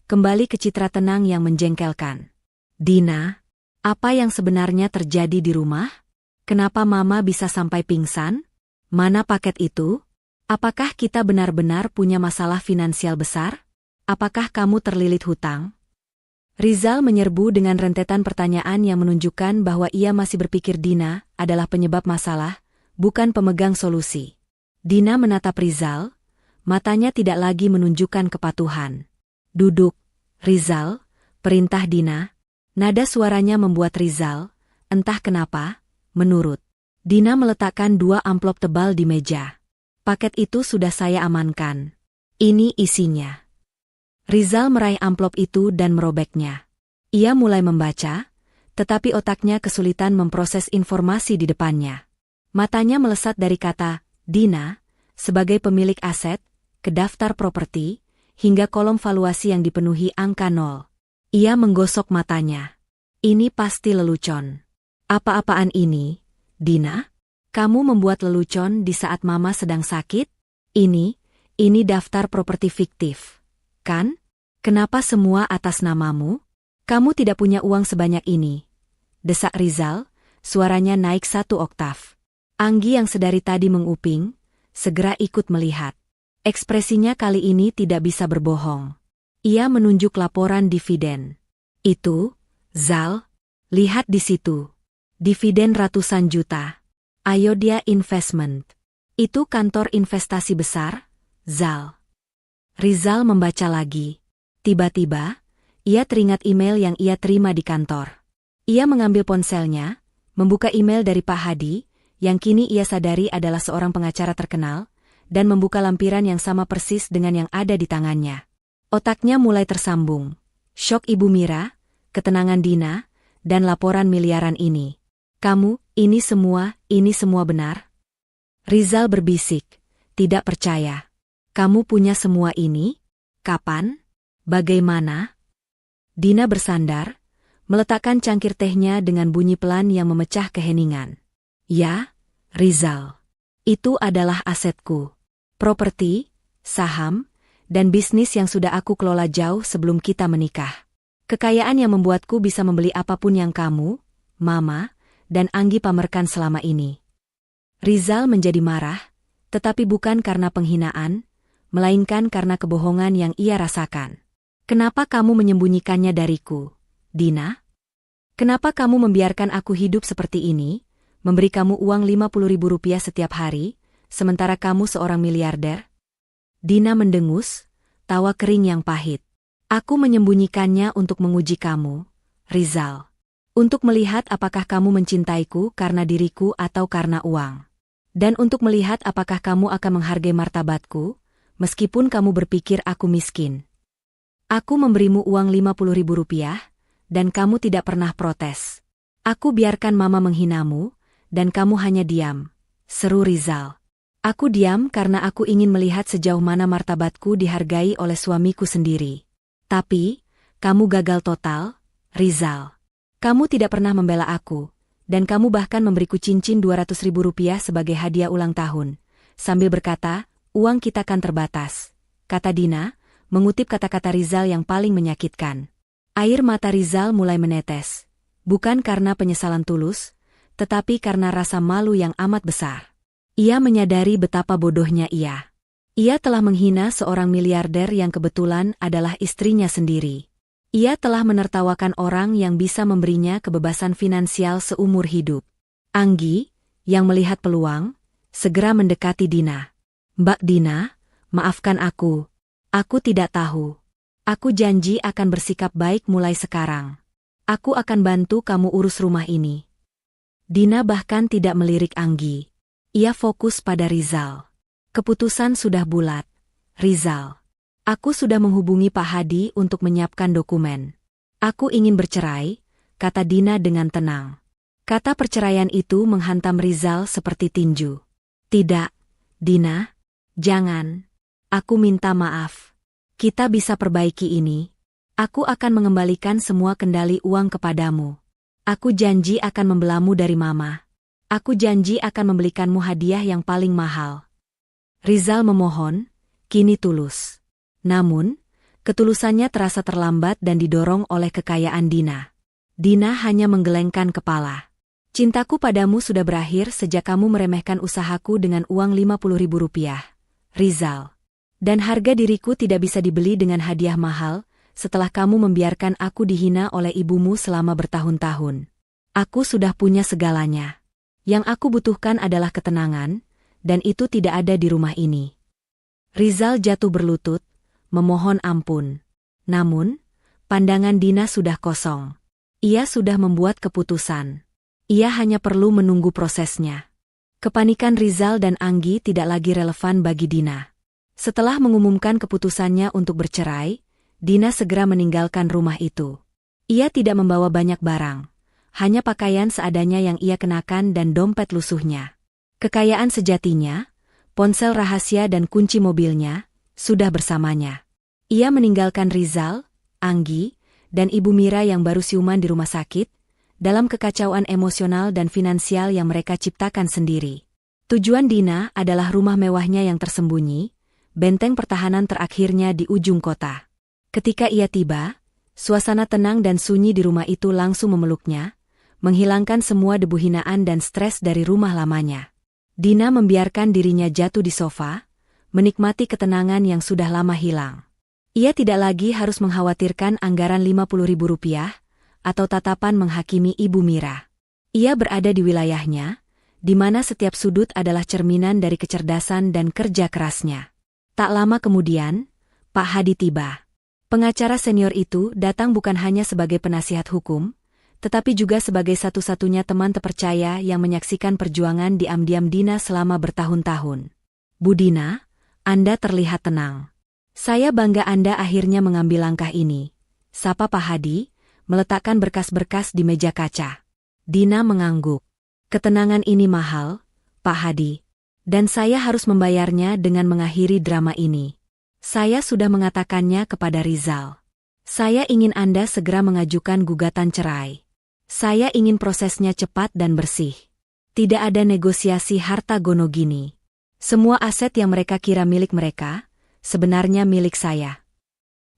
kembali ke citra tenang yang menjengkelkan. Dina, apa yang sebenarnya terjadi di rumah? Kenapa Mama bisa sampai pingsan? Mana paket itu? Apakah kita benar-benar punya masalah finansial besar? Apakah kamu terlilit hutang? Rizal menyerbu dengan rentetan pertanyaan yang menunjukkan bahwa ia masih berpikir Dina adalah penyebab masalah, bukan pemegang solusi. Dina menatap Rizal, matanya tidak lagi menunjukkan kepatuhan. Duduk, Rizal, perintah Dina. Nada suaranya membuat Rizal, entah kenapa, menurut. Dina meletakkan 2 amplop tebal di meja. Paket itu sudah saya amankan. Ini isinya. Rizal meraih amplop itu dan merobeknya. Ia mulai membaca, tetapi otaknya kesulitan memproses informasi di depannya. Matanya melesat dari kata, Dina, sebagai pemilik aset, ke daftar properti, hingga kolom valuasi yang dipenuhi angka 0. Ia menggosok matanya. Ini pasti lelucon. Apa-apaan ini, Dina? Kamu membuat lelucon di saat Mama sedang sakit? Ini daftar properti fiktif. Kan? Kenapa semua atas namamu? Kamu tidak punya uang sebanyak ini. Desak Rizal, suaranya naik 1 oktav. Anggi yang sedari tadi menguping, segera ikut melihat. Ekspresinya kali ini tidak bisa berbohong. Ia menunjuk laporan dividen. Itu, Zal, lihat di situ. Dividen ratusan juta. Ayodhya Investment. Itu kantor investasi besar, Zal. Rizal membaca lagi. Tiba-tiba, ia teringat email yang ia terima di kantor. Ia mengambil ponselnya, membuka email dari Pak Hadi, yang kini ia sadari adalah seorang pengacara terkenal, dan membuka lampiran yang sama persis dengan yang ada di tangannya. Otaknya mulai tersambung. Syok Ibu Mira, ketenangan Dina, dan laporan miliaran ini. Kamu, ini semua benar? Rizal berbisik, tidak percaya. Kamu punya semua ini? Kapan? Bagaimana? Dina bersandar, meletakkan cangkir tehnya dengan bunyi pelan yang memecah keheningan. Ya, Rizal. Itu adalah asetku. Properti, saham, dan bisnis yang sudah aku kelola jauh sebelum kita menikah. Kekayaan yang membuatku bisa membeli apapun yang kamu, Mama, dan Anggi pamerkan selama ini. Rizal menjadi marah, tetapi bukan karena penghinaan, melainkan karena kebohongan yang ia rasakan. Kenapa kamu menyembunyikannya dariku, Dina? Kenapa kamu membiarkan aku hidup seperti ini, memberi kamu uang 50.000 rupiah setiap hari, sementara kamu seorang miliarder? Dina mendengus, tawa kering yang pahit. Aku menyembunyikannya untuk menguji kamu, Rizal. Untuk melihat apakah kamu mencintaiku karena diriku atau karena uang. Dan untuk melihat apakah kamu akan menghargai martabatku, meskipun kamu berpikir aku miskin. Aku memberimu uang 50.000 rupiah, dan kamu tidak pernah protes. Aku biarkan Mama menghinamu, dan kamu hanya diam. Seru Rizal. Aku diam karena aku ingin melihat sejauh mana martabatku dihargai oleh suamiku sendiri. Tapi, kamu gagal total, Rizal. Kamu tidak pernah membela aku, dan kamu bahkan memberiku cincin 200.000 rupiah sebagai hadiah ulang tahun, sambil berkata, uang kita kan terbatas. Kata Dina, mengutip kata-kata Rizal yang paling menyakitkan. Air mata Rizal mulai menetes, bukan karena penyesalan tulus, tetapi karena rasa malu yang amat besar. Ia menyadari betapa bodohnya ia. Ia telah menghina seorang miliarder yang kebetulan adalah istrinya sendiri. Ia telah menertawakan orang yang bisa memberinya kebebasan finansial seumur hidup. Anggi, yang melihat peluang, segera mendekati Dina. "Mbak Dina, maafkan aku. Aku tidak tahu. Aku janji akan bersikap baik mulai sekarang. Aku akan bantu kamu urus rumah ini." Dina bahkan tidak melirik Anggi. Ia fokus pada Rizal. "Keputusan sudah bulat, Rizal. Aku sudah menghubungi Pak Hadi untuk menyiapkan dokumen. Aku ingin bercerai," kata Dina dengan tenang. Kata perceraian itu menghantam Rizal seperti tinju. "Tidak, Dina. Jangan. Aku minta maaf. Kita bisa perbaiki ini. Aku akan mengembalikan semua kendali uang kepadamu. Aku janji akan membelamu dari Mama. Aku janji akan membelikanmu hadiah yang paling mahal." Rizal memohon, kini tulus. Namun, ketulusannya terasa terlambat dan didorong oleh kekayaan Dina. Dina hanya menggelengkan kepala. "Cintaku padamu sudah berakhir sejak kamu meremehkan usahaku dengan uang Rp50.000, Rizal. Dan harga diriku tidak bisa dibeli dengan hadiah mahal, setelah kamu membiarkan aku dihina oleh ibumu selama bertahun-tahun. Aku sudah punya segalanya. Yang aku butuhkan adalah ketenangan, dan itu tidak ada di rumah ini." Rizal jatuh berlutut, memohon ampun. Namun, pandangan Dina sudah kosong. Ia sudah membuat keputusan. Ia hanya perlu menunggu prosesnya. Kepanikan Rizal dan Anggi tidak lagi relevan bagi Dina. Setelah mengumumkan keputusannya untuk bercerai, Dina segera meninggalkan rumah itu. Ia tidak membawa banyak barang, hanya pakaian seadanya yang ia kenakan dan dompet lusuhnya. Kekayaan sejatinya, ponsel rahasia dan kunci mobilnya, sudah bersamanya. Ia meninggalkan Rizal, Anggi, dan Ibu Mira yang baru siuman di rumah sakit, dalam kekacauan emosional dan finansial yang mereka ciptakan sendiri. Tujuan Dina adalah rumah mewahnya yang tersembunyi, benteng pertahanan terakhirnya di ujung kota. Ketika ia tiba, suasana tenang dan sunyi di rumah itu langsung memeluknya, menghilangkan semua debu hinaan dan stres dari rumah lamanya. Dina membiarkan dirinya jatuh di sofa, menikmati ketenangan yang sudah lama hilang. Ia tidak lagi harus mengkhawatirkan anggaran Rp50.000, atau tatapan menghakimi Ibu Mira. Ia berada di wilayahnya, di mana setiap sudut adalah cerminan dari kecerdasan dan kerja kerasnya. Tak lama kemudian, Pak Hadi tiba. Pengacara senior itu datang bukan hanya sebagai penasihat hukum, tetapi juga sebagai satu-satunya teman terpercaya yang menyaksikan perjuangan diam-diam Dina selama bertahun-tahun. "Bu Dina, Anda terlihat tenang. Saya bangga Anda akhirnya mengambil langkah ini," sapa Pak Hadi, meletakkan berkas-berkas di meja kaca. Dina mengangguk. "Ketenangan ini mahal, Pak Hadi. Dan saya harus membayarnya dengan mengakhiri drama ini. Saya sudah mengatakannya kepada Rizal. Saya ingin Anda segera mengajukan gugatan cerai. Saya ingin prosesnya cepat dan bersih. Tidak ada negosiasi harta gono gini. Semua aset yang mereka kira milik mereka, sebenarnya milik saya."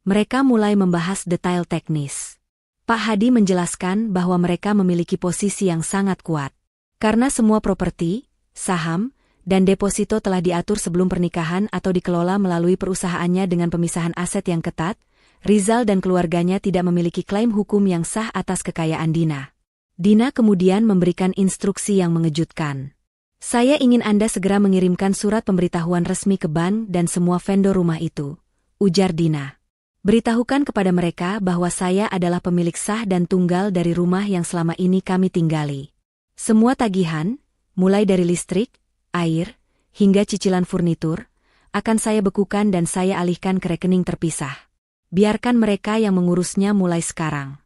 Mereka mulai membahas detail teknis. Pak Hadi menjelaskan bahwa mereka memiliki posisi yang sangat kuat. Karena semua properti, saham, dan deposito telah diatur sebelum pernikahan atau dikelola melalui perusahaannya dengan pemisahan aset yang ketat, Rizal dan keluarganya tidak memiliki klaim hukum yang sah atas kekayaan Dina. Dina kemudian memberikan instruksi yang mengejutkan. "Saya ingin Anda segera mengirimkan surat pemberitahuan resmi ke bank dan semua vendor rumah itu," ujar Dina. "Beritahukan kepada mereka bahwa saya adalah pemilik sah dan tunggal dari rumah yang selama ini kami tinggali. Semua tagihan, mulai dari listrik, air, hingga cicilan furnitur, akan saya bekukan dan saya alihkan ke rekening terpisah. Biarkan mereka yang mengurusnya mulai sekarang."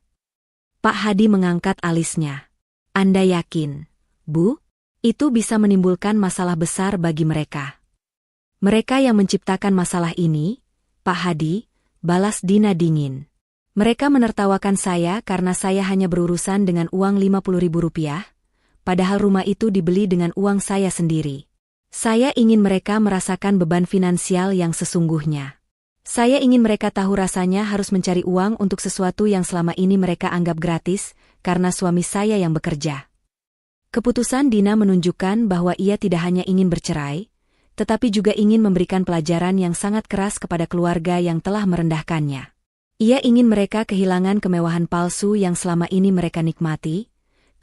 Pak Hadi mengangkat alisnya. "Anda yakin, Bu? Itu bisa menimbulkan masalah besar bagi mereka." "Mereka yang menciptakan masalah ini, Pak Hadi," balas Dina dingin. "Mereka menertawakan saya karena saya hanya berurusan dengan uang Rp50.000, padahal rumah itu dibeli dengan uang saya sendiri. Saya ingin mereka merasakan beban finansial yang sesungguhnya. Saya ingin mereka tahu rasanya harus mencari uang untuk sesuatu yang selama ini mereka anggap gratis, karena suami saya yang bekerja." Keputusan Dina menunjukkan bahwa ia tidak hanya ingin bercerai, tetapi juga ingin memberikan pelajaran yang sangat keras kepada keluarga yang telah merendahkannya. Ia ingin mereka kehilangan kemewahan palsu yang selama ini mereka nikmati,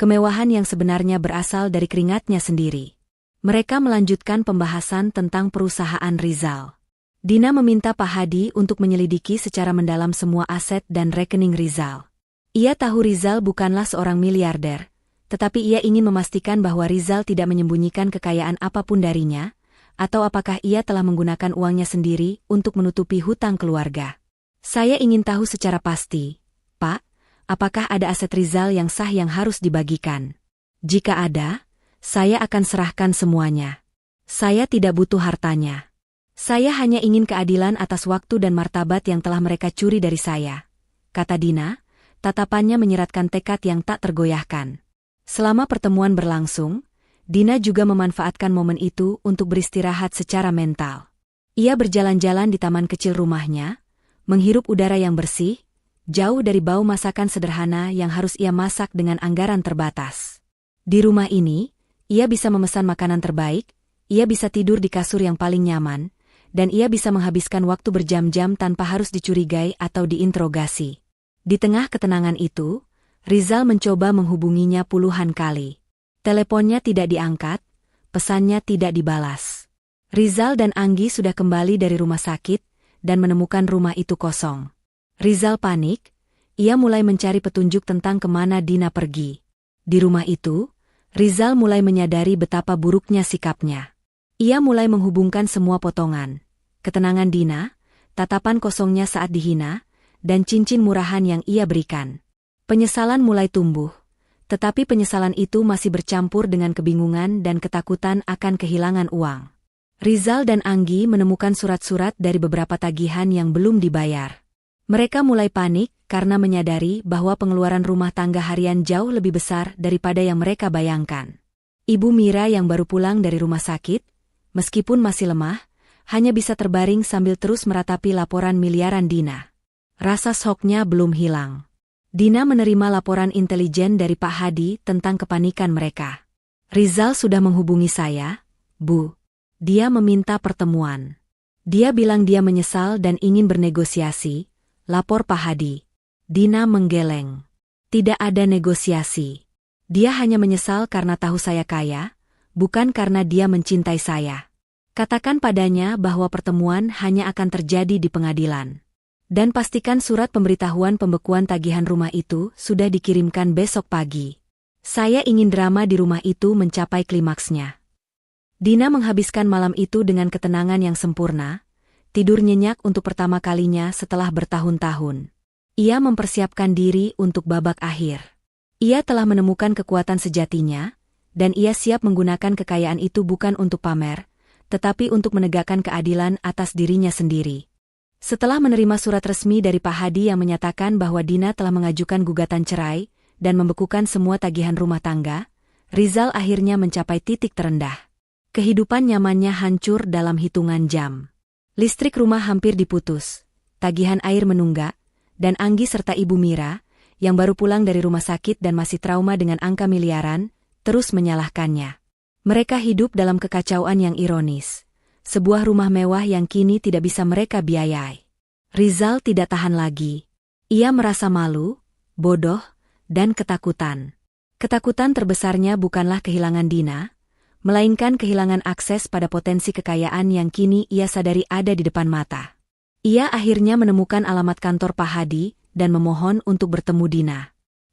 kemewahan yang sebenarnya berasal dari keringatnya sendiri. Mereka melanjutkan pembahasan tentang perusahaan Rizal. Dina meminta Pak Hadi untuk menyelidiki secara mendalam semua aset dan rekening Rizal. Ia tahu Rizal bukanlah seorang miliarder, tetapi ia ingin memastikan bahwa Rizal tidak menyembunyikan kekayaan apapun darinya, atau apakah ia telah menggunakan uangnya sendiri untuk menutupi hutang keluarga. Saya ingin tahu secara pasti, Pak, apakah ada aset Rizal yang sah yang harus dibagikan? Jika ada, saya akan serahkan semuanya. Saya tidak butuh hartanya. Saya hanya ingin keadilan atas waktu dan martabat yang telah mereka curi dari saya, kata Dina, tatapannya menyeratkan tekad yang tak tergoyahkan. Selama pertemuan berlangsung, Dina juga memanfaatkan momen itu untuk beristirahat secara mental. Ia berjalan-jalan di taman kecil rumahnya, menghirup udara yang bersih, jauh dari bau masakan sederhana yang harus ia masak dengan anggaran terbatas. Di rumah ini, ia bisa memesan makanan terbaik, ia bisa tidur di kasur yang paling nyaman, dan ia bisa menghabiskan waktu berjam-jam tanpa harus dicurigai atau diinterogasi. Di tengah ketenangan itu, Rizal mencoba menghubunginya puluhan kali. Teleponnya tidak diangkat, pesannya tidak dibalas. Rizal dan Anggi sudah kembali dari rumah sakit dan menemukan rumah itu kosong. Rizal panik, ia mulai mencari petunjuk tentang kemana Dina pergi. Di rumah itu, Rizal mulai menyadari betapa buruknya sikapnya. Ia mulai menghubungkan semua potongan, ketenangan Dina, tatapan kosongnya saat dihina, dan cincin murahan yang ia berikan. Penyesalan mulai tumbuh, tetapi penyesalan itu masih bercampur dengan kebingungan dan ketakutan akan kehilangan uang. Rizal dan Anggi menemukan surat-surat dari beberapa tagihan yang belum dibayar. Mereka mulai panik karena menyadari bahwa pengeluaran rumah tangga harian jauh lebih besar daripada yang mereka bayangkan. Ibu Mira yang baru pulang dari rumah sakit, meskipun masih lemah, hanya bisa terbaring sambil terus meratapi laporan miliaran Dina. Rasa syoknya belum hilang. Dina menerima laporan intelijen dari Pak Hadi tentang kepanikan mereka. Rizal sudah menghubungi saya, Bu. Dia meminta pertemuan. Dia bilang dia menyesal dan ingin bernegosiasi, lapor Pak Hadi. Dina menggeleng. Tidak ada negosiasi. Dia hanya menyesal karena tahu saya kaya, bukan karena dia mencintai saya. Katakan padanya bahwa pertemuan hanya akan terjadi di pengadilan. Dan pastikan surat pemberitahuan pembekuan tagihan rumah itu sudah dikirimkan besok pagi. Saya ingin drama di rumah itu mencapai klimaksnya. Dina menghabiskan malam itu dengan ketenangan yang sempurna, tidur nyenyak untuk pertama kalinya setelah bertahun-tahun. Ia mempersiapkan diri untuk babak akhir. Ia telah menemukan kekuatan sejatinya, dan ia siap menggunakan kekayaan itu bukan untuk pamer, tetapi untuk menegakkan keadilan atas dirinya sendiri. Setelah menerima surat resmi dari Pak Hadi yang menyatakan bahwa Dina telah mengajukan gugatan cerai dan membekukan semua tagihan rumah tangga, Rizal akhirnya mencapai titik terendah. Kehidupan nyamannya hancur dalam hitungan jam. Listrik rumah hampir diputus, tagihan air menunggak, dan Anggi serta Ibu Mira, yang baru pulang dari rumah sakit dan masih trauma dengan angka miliaran, terus menyalahkannya. Mereka hidup dalam kekacauan yang ironis. Sebuah rumah mewah yang kini tidak bisa mereka biayai. Rizal tidak tahan lagi. Ia merasa malu, bodoh, dan ketakutan. Ketakutan terbesarnya bukanlah kehilangan Dina, melainkan kehilangan akses pada potensi kekayaan yang kini ia sadari ada di depan mata. Ia akhirnya menemukan alamat kantor Pak Hadi dan memohon untuk bertemu Dina.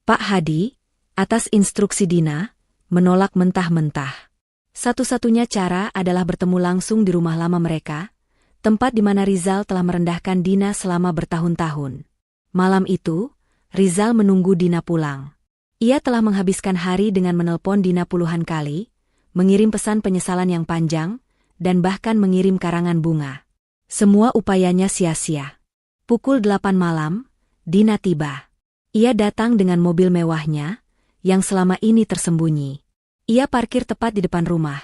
Pak Hadi, atas instruksi Dina, menolak mentah-mentah. Satu-satunya cara adalah bertemu langsung di rumah lama mereka, tempat di mana Rizal telah merendahkan Dina selama bertahun-tahun. Malam itu, Rizal menunggu Dina pulang. Ia telah menghabiskan hari dengan menelpon Dina puluhan kali, mengirim pesan penyesalan yang panjang, dan bahkan mengirim karangan bunga. Semua upayanya sia-sia. Pukul 8 malam, Dina tiba. Ia datang dengan mobil mewahnya, yang selama ini tersembunyi. Ia parkir tepat di depan rumah.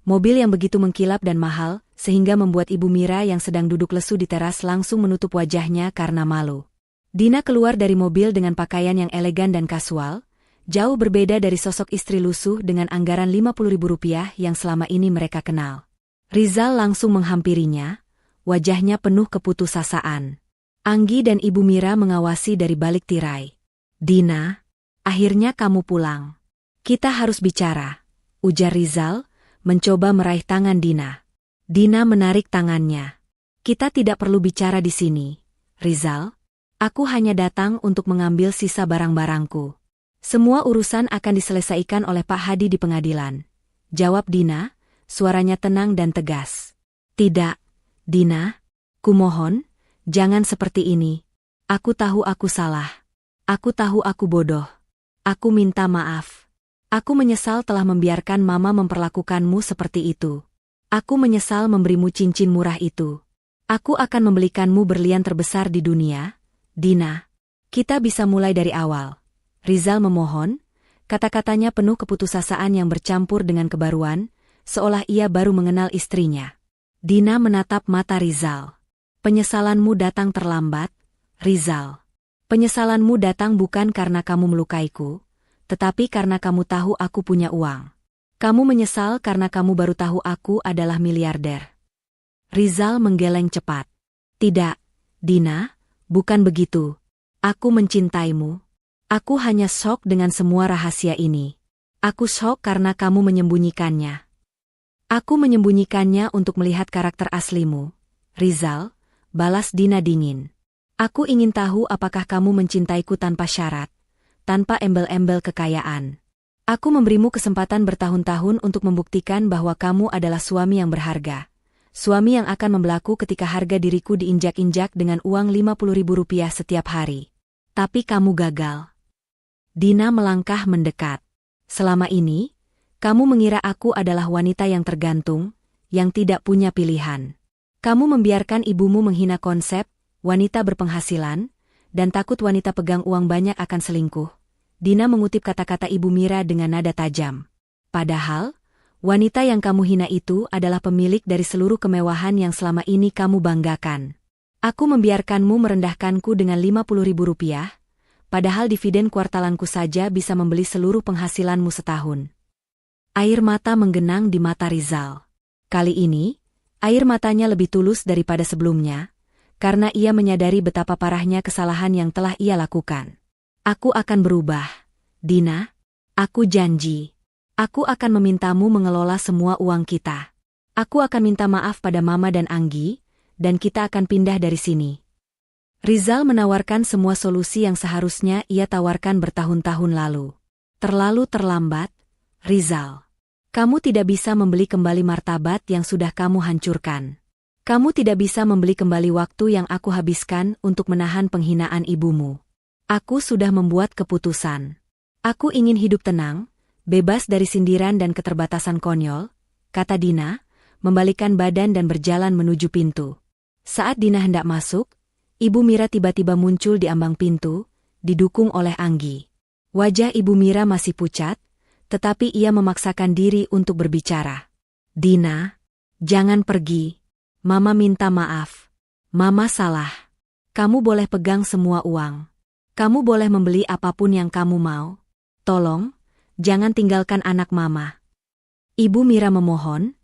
Mobil yang begitu mengkilap dan mahal, sehingga membuat Ibu Mira yang sedang duduk lesu di teras langsung menutup wajahnya karena malu. Dina keluar dari mobil dengan pakaian yang elegan dan kasual, jauh berbeda dari sosok istri lusuh dengan anggaran Rp50.000 yang selama ini mereka kenal. Rizal langsung menghampirinya, wajahnya penuh keputusasaan. Anggi dan Ibu Mira mengawasi dari balik tirai. Dina, akhirnya kamu pulang. Kita harus bicara, ujar Rizal, mencoba meraih tangan Dina. Dina menarik tangannya. Kita tidak perlu bicara di sini, Rizal. Aku hanya datang untuk mengambil sisa barang-barangku. Semua urusan akan diselesaikan oleh Pak Hadi di pengadilan. Jawab Dina, suaranya tenang dan tegas. Tidak, Dina. Kumohon, jangan seperti ini. Aku tahu aku salah. Aku tahu aku bodoh. Aku minta maaf. Aku menyesal telah membiarkan Mama memperlakukanmu seperti itu. Aku menyesal memberimu cincin murah itu. Aku akan membelikanmu berlian terbesar di dunia. Dina, kita bisa mulai dari awal. Rizal memohon, kata-katanya penuh keputusasaan yang bercampur dengan kebaruan, seolah ia baru mengenal istrinya. Dina menatap mata Rizal. Penyesalanmu datang terlambat, Rizal. Penyesalanmu datang bukan karena kamu melukaiku, tetapi karena kamu tahu aku punya uang. Kamu menyesal karena kamu baru tahu aku adalah miliarder. Rizal menggeleng cepat. Tidak, Dina. Bukan begitu. Aku mencintaimu. Aku hanya syok dengan semua rahasia ini. Aku syok karena kamu menyembunyikannya. Aku menyembunyikannya untuk melihat karakter aslimu. Rizal, balas Dina dingin. Aku ingin tahu apakah kamu mencintaiku tanpa syarat, tanpa embel-embel kekayaan. Aku memberimu kesempatan bertahun-tahun untuk membuktikan bahwa kamu adalah suami yang berharga. Suami yang akan membelaku ketika harga diriku diinjak-injak dengan uang Rp50.000 setiap hari. Tapi kamu gagal. Dina melangkah mendekat. Selama ini, kamu mengira aku adalah wanita yang tergantung, yang tidak punya pilihan. Kamu membiarkan ibumu menghina konsep, wanita berpenghasilan, dan takut wanita pegang uang banyak akan selingkuh. Dina mengutip kata-kata Ibu Mira dengan nada tajam. Padahal, wanita yang kamu hina itu adalah pemilik dari seluruh kemewahan yang selama ini kamu banggakan. Aku membiarkanmu merendahkanku dengan Rp50.000, padahal dividen kuartalanku saja bisa membeli seluruh penghasilanmu setahun. Air mata menggenang di mata Rizal. Kali ini, air matanya lebih tulus daripada sebelumnya, karena ia menyadari betapa parahnya kesalahan yang telah ia lakukan. Aku akan berubah, Dina. Aku janji. Aku akan memintamu mengelola semua uang kita. Aku akan minta maaf pada Mama dan Anggi, dan kita akan pindah dari sini. Rizal menawarkan semua solusi yang seharusnya ia tawarkan bertahun-tahun lalu. Terlalu terlambat, Rizal. Kamu tidak bisa membeli kembali martabat yang sudah kamu hancurkan. Kamu tidak bisa membeli kembali waktu yang aku habiskan untuk menahan penghinaan ibumu. Aku sudah membuat keputusan. Aku ingin hidup tenang, bebas dari sindiran dan keterbatasan konyol, kata Dina, membalikkan badan dan berjalan menuju pintu. Saat Dina hendak masuk, Ibu Mira tiba-tiba muncul di ambang pintu, didukung oleh Anggi. Wajah Ibu Mira masih pucat, tetapi ia memaksakan diri untuk berbicara. Dina, jangan pergi. Mama minta maaf. Mama salah. Kamu boleh pegang semua uang. Kamu boleh membeli apapun yang kamu mau. Tolong, jangan tinggalkan anak Mama. Ibu Mira memohon,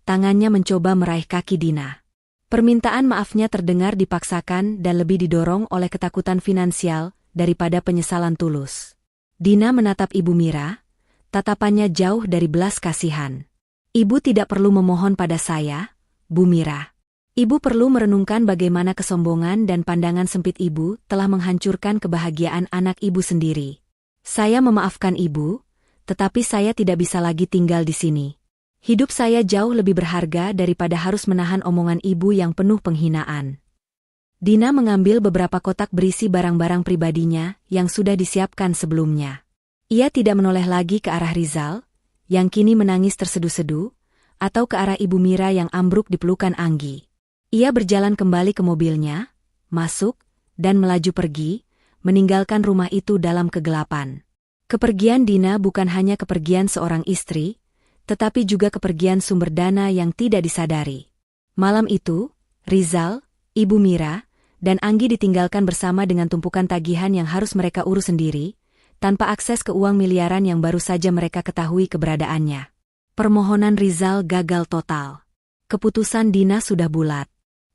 tangannya mencoba meraih kaki Dina. Permintaan maafnya terdengar dipaksakan dan lebih didorong oleh ketakutan finansial daripada penyesalan tulus. Dina menatap Ibu Mira, tatapannya jauh dari belas kasihan. Ibu tidak perlu memohon pada saya, Bu Mira. Ibu perlu merenungkan bagaimana kesombongan dan pandangan sempit ibu telah menghancurkan kebahagiaan anak ibu sendiri. Saya memaafkan ibu, tetapi saya tidak bisa lagi tinggal di sini. Hidup saya jauh lebih berharga daripada harus menahan omongan ibu yang penuh penghinaan. Dina mengambil beberapa kotak berisi barang-barang pribadinya yang sudah disiapkan sebelumnya. Ia tidak menoleh lagi ke arah Rizal, yang kini menangis terseduh-seduh, atau ke arah Ibu Mira yang ambruk di pelukan Anggi. Ia berjalan kembali ke mobilnya, masuk, dan melaju pergi, meninggalkan rumah itu dalam kegelapan. Kepergian Dina bukan hanya kepergian seorang istri, tetapi juga kepergian sumber dana yang tidak disadari. Malam itu, Rizal, Ibu Mira, dan Anggi ditinggalkan bersama dengan tumpukan tagihan yang harus mereka urus sendiri, tanpa akses ke uang miliaran yang baru saja mereka ketahui keberadaannya. Permohonan Rizal gagal total. Keputusan Dina sudah bulat.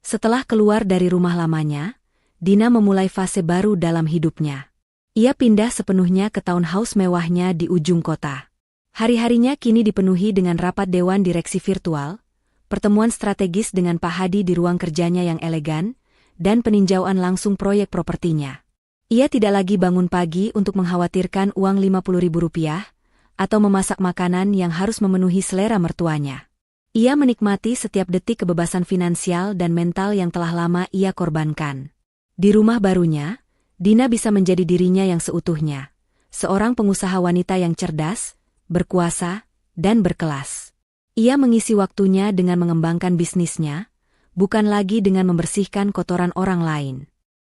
Setelah keluar dari rumah lamanya, Dina memulai fase baru dalam hidupnya. Ia pindah sepenuhnya ke townhouse mewahnya di ujung kota. Hari-harinya kini dipenuhi dengan rapat dewan direksi virtual, pertemuan strategis dengan Pak Hadi di ruang kerjanya yang elegan, dan peninjauan langsung proyek propertinya. Ia tidak lagi bangun pagi untuk mengkhawatirkan uang Rp50.000 atau memasak makanan yang harus memenuhi selera mertuanya. Ia menikmati setiap detik kebebasan finansial dan mental yang telah lama ia korbankan. Di rumah barunya, Dina bisa menjadi dirinya yang seutuhnya, seorang pengusaha wanita yang cerdas, berkuasa, dan berkelas. Ia mengisi waktunya dengan mengembangkan bisnisnya, bukan lagi dengan membersihkan kotoran orang lain.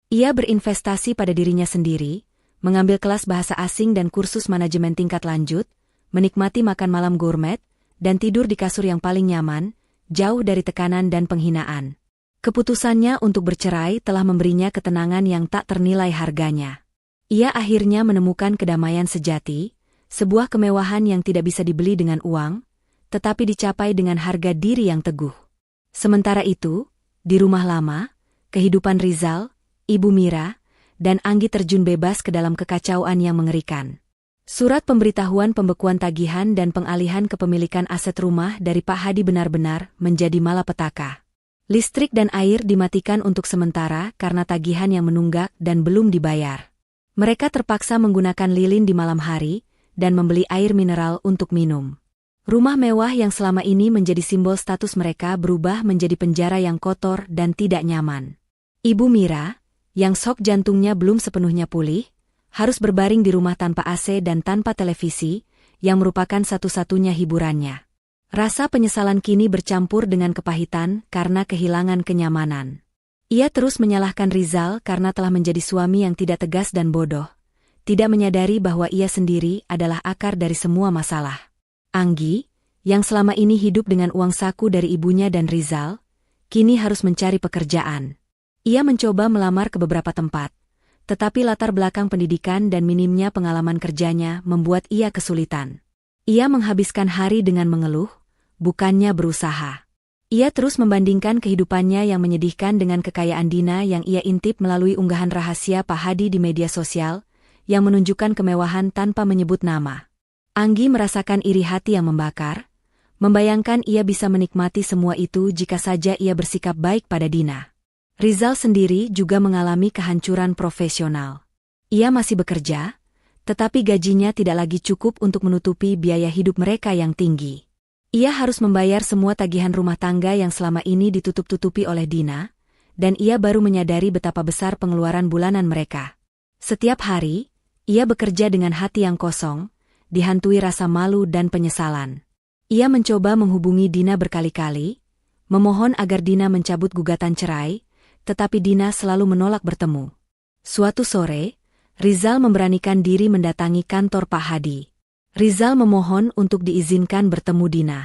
Ia berinvestasi pada dirinya sendiri, mengambil kelas bahasa asing dan kursus manajemen tingkat lanjut, menikmati makan malam gourmet, dan tidur di kasur yang paling nyaman, jauh dari tekanan dan penghinaan. Keputusannya untuk bercerai telah memberinya ketenangan yang tak ternilai harganya. Ia akhirnya menemukan kedamaian sejati, sebuah kemewahan yang tidak bisa dibeli dengan uang, tetapi dicapai dengan harga diri yang teguh. Sementara itu, di rumah lama, kehidupan Rizal, Ibu Mira, dan Anggi terjun bebas ke dalam kekacauan yang mengerikan. Surat pemberitahuan pembekuan tagihan dan pengalihan kepemilikan aset rumah dari Pak Hadi benar-benar menjadi malapetaka. Listrik dan air dimatikan untuk sementara karena tagihan yang menunggak dan belum dibayar. Mereka terpaksa menggunakan lilin di malam hari dan membeli air mineral untuk minum. Rumah mewah yang selama ini menjadi simbol status mereka berubah menjadi penjara yang kotor dan tidak nyaman. Ibu Mira, yang shock jantungnya belum sepenuhnya pulih, harus berbaring di rumah tanpa AC dan tanpa televisi, yang merupakan satu-satunya hiburannya. Rasa penyesalan kini bercampur dengan kepahitan karena kehilangan kenyamanan. Ia terus menyalahkan Rizal karena telah menjadi suami yang tidak tegas dan bodoh, tidak menyadari bahwa ia sendiri adalah akar dari semua masalah. Anggi, yang selama ini hidup dengan uang saku dari ibunya dan Rizal, kini harus mencari pekerjaan. Ia mencoba melamar ke beberapa tempat, tetapi latar belakang pendidikan dan minimnya pengalaman kerjanya membuat ia kesulitan. Ia menghabiskan hari dengan mengeluh, bukannya berusaha. Ia terus membandingkan kehidupannya yang menyedihkan dengan kekayaan Dina yang ia intip melalui unggahan rahasia Pak Hadi di media sosial, yang menunjukkan kemewahan tanpa menyebut nama. Anggi merasakan iri hati yang membakar, membayangkan ia bisa menikmati semua itu jika saja ia bersikap baik pada Dina. Rizal sendiri juga mengalami kehancuran profesional. Ia masih bekerja, tetapi gajinya tidak lagi cukup untuk menutupi biaya hidup mereka yang tinggi. Ia harus membayar semua tagihan rumah tangga yang selama ini ditutup-tutupi oleh Dina, dan ia baru menyadari betapa besar pengeluaran bulanan mereka. Setiap hari, ia bekerja dengan hati yang kosong, dihantui rasa malu dan penyesalan. Ia mencoba menghubungi Dina berkali-kali, memohon agar Dina mencabut gugatan cerai, tetapi Dina selalu menolak bertemu. Suatu sore, Rizal memberanikan diri mendatangi kantor Pak Hadi. Rizal memohon untuk diizinkan bertemu Dina.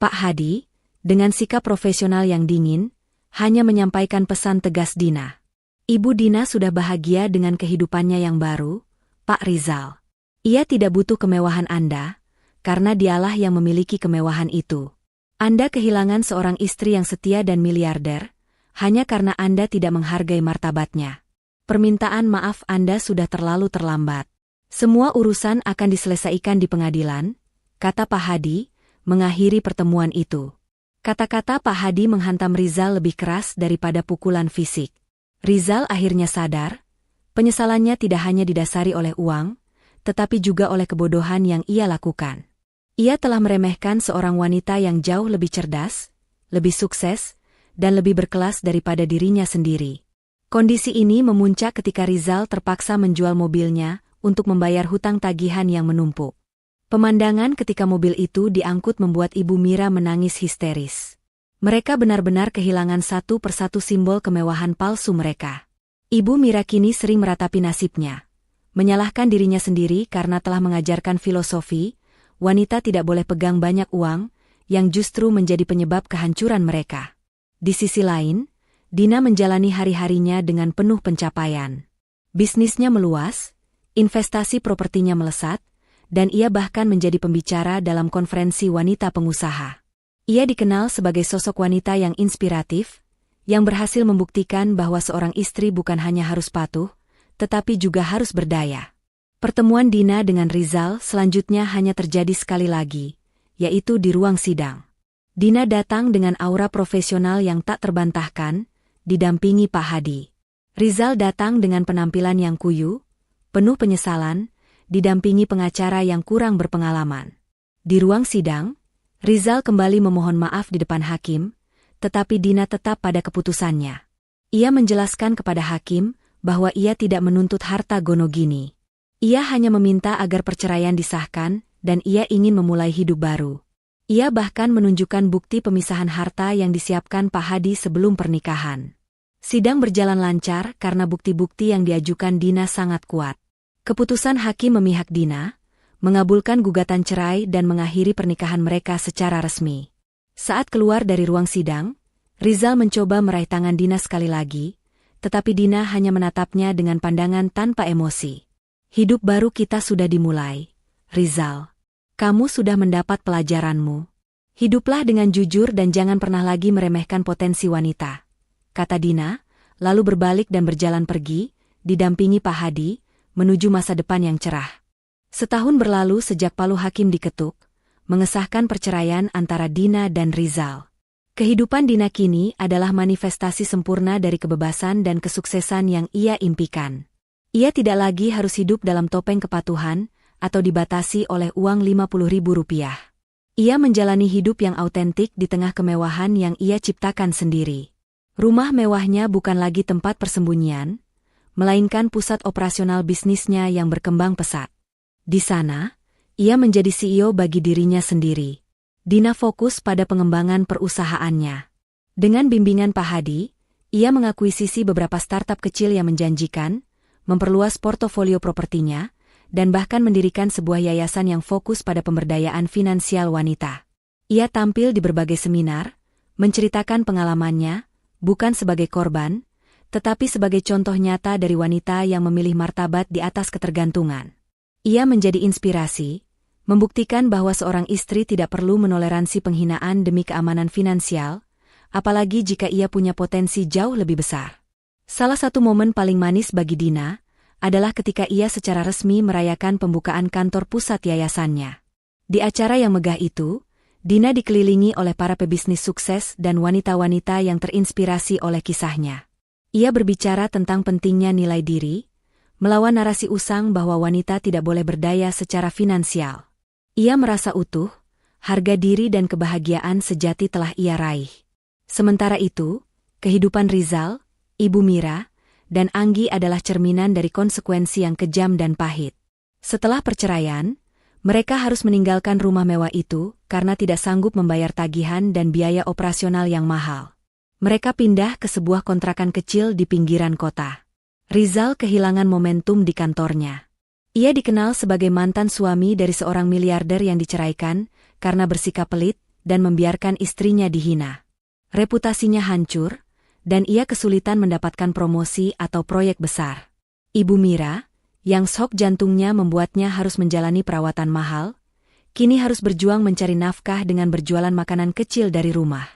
Pak Hadi, dengan sikap profesional yang dingin, hanya menyampaikan pesan tegas Dina. Ibu Dina sudah bahagia dengan kehidupannya yang baru, Pak Rizal. Ia tidak butuh kemewahan Anda, karena dialah yang memiliki kemewahan itu. Anda kehilangan seorang istri yang setia dan miliarder, hanya karena Anda tidak menghargai martabatnya. Permintaan maaf Anda sudah terlalu terlambat. Semua urusan akan diselesaikan di pengadilan, kata Pak Hadi, mengakhiri pertemuan itu. Kata-kata Pak Hadi menghantam Rizal lebih keras daripada pukulan fisik. Rizal akhirnya sadar, penyesalannya tidak hanya didasari oleh uang, tetapi juga oleh kebodohan yang ia lakukan. Ia telah meremehkan seorang wanita yang jauh lebih cerdas, lebih sukses, dan lebih berkelas daripada dirinya sendiri. Kondisi ini memuncak ketika Rizal terpaksa menjual mobilnya untuk membayar hutang tagihan yang menumpuk. Pemandangan ketika mobil itu diangkut membuat Ibu Mira menangis histeris. Mereka benar-benar kehilangan satu persatu simbol kemewahan palsu mereka. Ibu Mira kini sering meratapi nasibnya, menyalahkan dirinya sendiri karena telah mengajarkan filosofi, wanita tidak boleh pegang banyak uang, yang justru menjadi penyebab kehancuran mereka. Di sisi lain, Dina menjalani hari-harinya dengan penuh pencapaian. Bisnisnya meluas, investasi propertinya melesat, dan ia bahkan menjadi pembicara dalam konferensi wanita pengusaha. Ia dikenal sebagai sosok wanita yang inspiratif, yang berhasil membuktikan bahwa seorang istri bukan hanya harus patuh, tetapi juga harus berdaya. Pertemuan Dina dengan Rizal selanjutnya hanya terjadi sekali lagi, yaitu di ruang sidang. Dina datang dengan aura profesional yang tak terbantahkan, didampingi Pak Hadi. Rizal datang dengan penampilan yang kuyu, penuh penyesalan, didampingi pengacara yang kurang berpengalaman. Di ruang sidang, Rizal kembali memohon maaf di depan hakim, tetapi Dina tetap pada keputusannya. Ia menjelaskan kepada hakim bahwa ia tidak menuntut harta Gonogini. Ia hanya meminta agar perceraian disahkan dan ia ingin memulai hidup baru. Ia bahkan menunjukkan bukti pemisahan harta yang disiapkan Pak Hadi sebelum pernikahan. Sidang berjalan lancar karena bukti-bukti yang diajukan Dina sangat kuat. Keputusan hakim memihak Dina, mengabulkan gugatan cerai dan mengakhiri pernikahan mereka secara resmi. Saat keluar dari ruang sidang, Rizal mencoba meraih tangan Dina sekali lagi, tetapi Dina hanya menatapnya dengan pandangan tanpa emosi. Hidup baru kita sudah dimulai, Rizal. Kamu sudah mendapat pelajaranmu. Hiduplah dengan jujur dan jangan pernah lagi meremehkan potensi wanita, kata Dina, lalu berbalik dan berjalan pergi, didampingi Pak Hadi, menuju masa depan yang cerah. Setahun berlalu sejak palu hakim diketuk, mengesahkan perceraian antara Dina dan Rizal. Kehidupan Dina kini adalah manifestasi sempurna dari kebebasan dan kesuksesan yang ia impikan. Ia tidak lagi harus hidup dalam topeng kepatuhan atau dibatasi oleh uang Rp50.000. Ia menjalani hidup yang autentik di tengah kemewahan yang ia ciptakan sendiri. Rumah mewahnya bukan lagi tempat persembunyian, melainkan pusat operasional bisnisnya yang berkembang pesat. Di sana, ia menjadi CEO bagi dirinya sendiri. Dina fokus pada pengembangan perusahaannya. Dengan bimbingan Pak Hadi, ia mengakuisisi beberapa startup kecil yang menjanjikan, memperluas portofolio propertinya, dan bahkan mendirikan sebuah yayasan yang fokus pada pemberdayaan finansial wanita. Ia tampil di berbagai seminar, menceritakan pengalamannya, bukan sebagai korban, tetapi sebagai contoh nyata dari wanita yang memilih martabat di atas ketergantungan. Ia menjadi inspirasi, membuktikan bahwa seorang istri tidak perlu menoleransi penghinaan demi keamanan finansial, apalagi jika ia punya potensi jauh lebih besar. Salah satu momen paling manis bagi Dina adalah ketika ia secara resmi merayakan pembukaan kantor pusat yayasannya. Di acara yang megah itu, Dina dikelilingi oleh para pebisnis sukses dan wanita-wanita yang terinspirasi oleh kisahnya. Ia berbicara tentang pentingnya nilai diri, melawan narasi usang bahwa wanita tidak boleh berdaya secara finansial. Ia merasa utuh, harga diri dan kebahagiaan sejati telah ia raih. Sementara itu, kehidupan Rizal, Ibu Mira, dan Anggi adalah cerminan dari konsekuensi yang kejam dan pahit. Setelah perceraian, mereka harus meninggalkan rumah mewah itu karena tidak sanggup membayar tagihan dan biaya operasional yang mahal. Mereka pindah ke sebuah kontrakan kecil di pinggiran kota. Rizal kehilangan momentum di kantornya. Ia dikenal sebagai mantan suami dari seorang miliarder yang diceraikan karena bersikap pelit dan membiarkan istrinya dihina. Reputasinya hancur, dan ia kesulitan mendapatkan promosi atau proyek besar. Ibu Mira, yang shock jantungnya membuatnya harus menjalani perawatan mahal, kini harus berjuang mencari nafkah dengan berjualan makanan kecil dari rumah.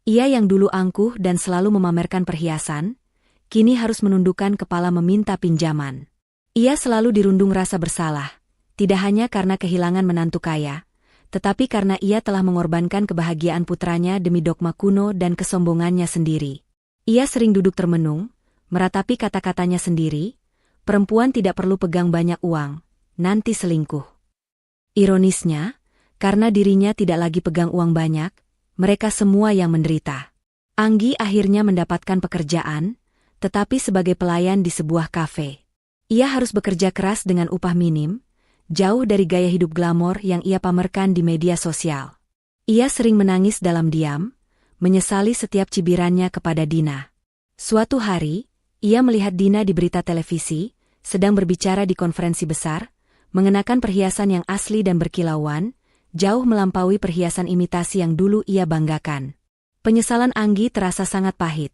Ia yang dulu angkuh dan selalu memamerkan perhiasan, kini harus menundukkan kepala meminta pinjaman. Ia selalu dirundung rasa bersalah, tidak hanya karena kehilangan menantu kaya, tetapi karena ia telah mengorbankan kebahagiaan putranya demi dogma kuno dan kesombongannya sendiri. Ia sering duduk termenung, meratapi kata-katanya sendiri, perempuan tidak perlu pegang banyak uang, nanti selingkuh. Ironisnya, karena dirinya tidak lagi pegang uang banyak, mereka semua yang menderita. Anggi akhirnya mendapatkan pekerjaan, tetapi sebagai pelayan di sebuah kafe. Ia harus bekerja keras dengan upah minim, jauh dari gaya hidup glamor yang ia pamerkan di media sosial. Ia sering menangis dalam diam, menyesali setiap cibirannya kepada Dina. Suatu hari, ia melihat Dina di berita televisi, sedang berbicara di konferensi besar, mengenakan perhiasan yang asli dan berkilauan, jauh melampaui perhiasan imitasi yang dulu ia banggakan. Penyesalan Anggi terasa sangat pahit.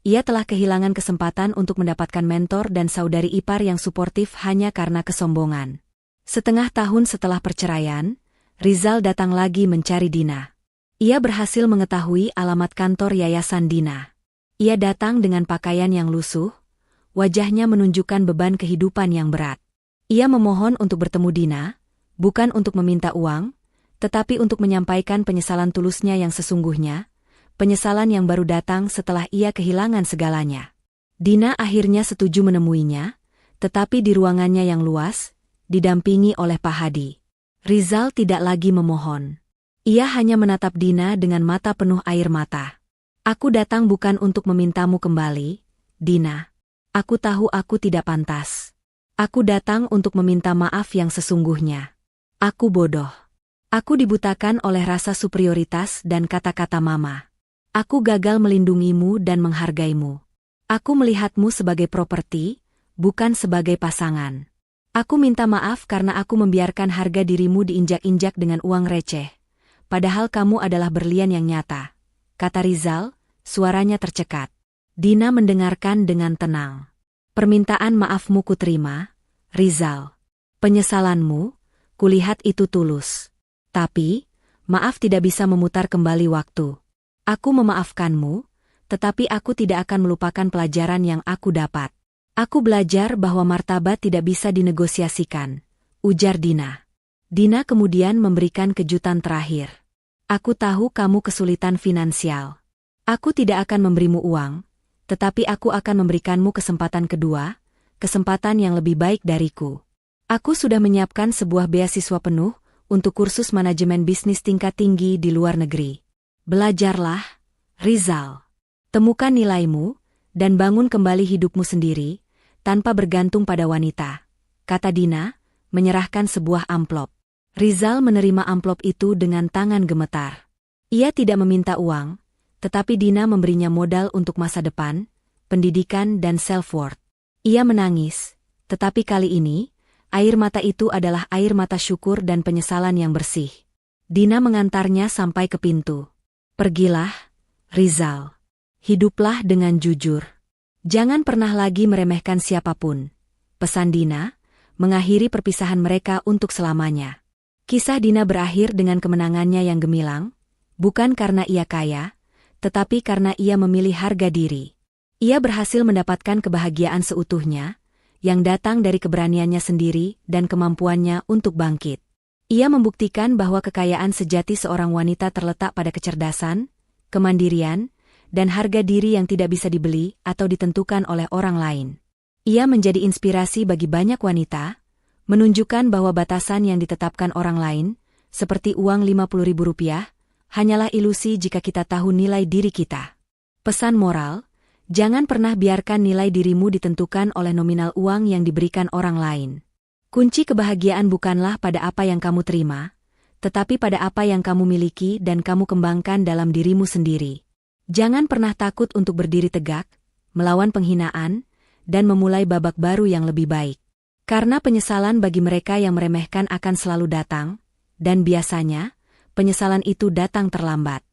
Ia telah kehilangan kesempatan untuk mendapatkan mentor dan saudari ipar yang suportif hanya karena kesombongan. Setengah tahun setelah perceraian, Rizal datang lagi mencari Dina. Ia berhasil mengetahui alamat kantor yayasan Dina. Ia datang dengan pakaian yang lusuh, wajahnya menunjukkan beban kehidupan yang berat. Ia memohon untuk bertemu Dina, bukan untuk meminta uang, tetapi untuk menyampaikan penyesalan tulusnya yang sesungguhnya, penyesalan yang baru datang setelah ia kehilangan segalanya. Dina akhirnya setuju menemuinya, tetapi di ruangannya yang luas, didampingi oleh Pak Hadi. Rizal tidak lagi memohon. Ia hanya menatap Dina dengan mata penuh air mata. Aku datang bukan untuk memintamu kembali, Dina. Aku tahu aku tidak pantas. Aku datang untuk meminta maaf yang sesungguhnya. Aku bodoh. Aku dibutakan oleh rasa superioritas dan kata-kata mama. Aku gagal melindungimu dan menghargaimu. Aku melihatmu sebagai properti, bukan sebagai pasangan. Aku minta maaf karena aku membiarkan harga dirimu diinjak-injak dengan uang receh. Padahal kamu adalah berlian yang nyata, kata Rizal, suaranya tercekat. Dina mendengarkan dengan tenang. Permintaan maafmu kuterima, Rizal. Penyesalanmu, kulihat itu tulus. Tapi, maaf tidak bisa memutar kembali waktu. Aku memaafkanmu, tetapi aku tidak akan melupakan pelajaran yang aku dapat. Aku belajar bahwa martabat tidak bisa dinegosiasikan, ujar Dina. Dina kemudian memberikan kejutan terakhir. Aku tahu kamu kesulitan finansial. Aku tidak akan memberimu uang, tetapi aku akan memberikanmu kesempatan kedua, kesempatan yang lebih baik dariku. Aku sudah menyiapkan sebuah beasiswa penuh untuk kursus manajemen bisnis tingkat tinggi di luar negeri. Belajarlah, Rizal. Temukan nilaimu, dan bangun kembali hidupmu sendiri, tanpa bergantung pada wanita, kata Dina, menyerahkan sebuah amplop. Rizal menerima amplop itu dengan tangan gemetar. Ia tidak meminta uang, tetapi Dina memberinya modal untuk masa depan, pendidikan dan self-worth. Ia menangis, tetapi kali ini, air mata itu adalah air mata syukur dan penyesalan yang bersih. Dina mengantarnya sampai ke pintu. Pergilah, Rizal. Hiduplah dengan jujur. Jangan pernah lagi meremehkan siapapun. Pesan Dina, mengakhiri perpisahan mereka untuk selamanya. Kisah Dina berakhir dengan kemenangannya yang gemilang, bukan karena ia kaya, tetapi karena ia memilih harga diri. Ia berhasil mendapatkan kebahagiaan seutuhnya, yang datang dari keberaniannya sendiri dan kemampuannya untuk bangkit. Ia membuktikan bahwa kekayaan sejati seorang wanita terletak pada kecerdasan, kemandirian, dan harga diri yang tidak bisa dibeli atau ditentukan oleh orang lain. Ia menjadi inspirasi bagi banyak wanita, menunjukkan bahwa batasan yang ditetapkan orang lain, seperti uang Rp50.000, hanyalah ilusi jika kita tahu nilai diri kita. Pesan moral, jangan pernah biarkan nilai dirimu ditentukan oleh nominal uang yang diberikan orang lain. Kunci kebahagiaan bukanlah pada apa yang kamu terima, tetapi pada apa yang kamu miliki dan kamu kembangkan dalam dirimu sendiri. Jangan pernah takut untuk berdiri tegak, melawan penghinaan, dan memulai babak baru yang lebih baik. Karena penyesalan bagi mereka yang meremehkan akan selalu datang, dan biasanya, penyesalan itu datang terlambat.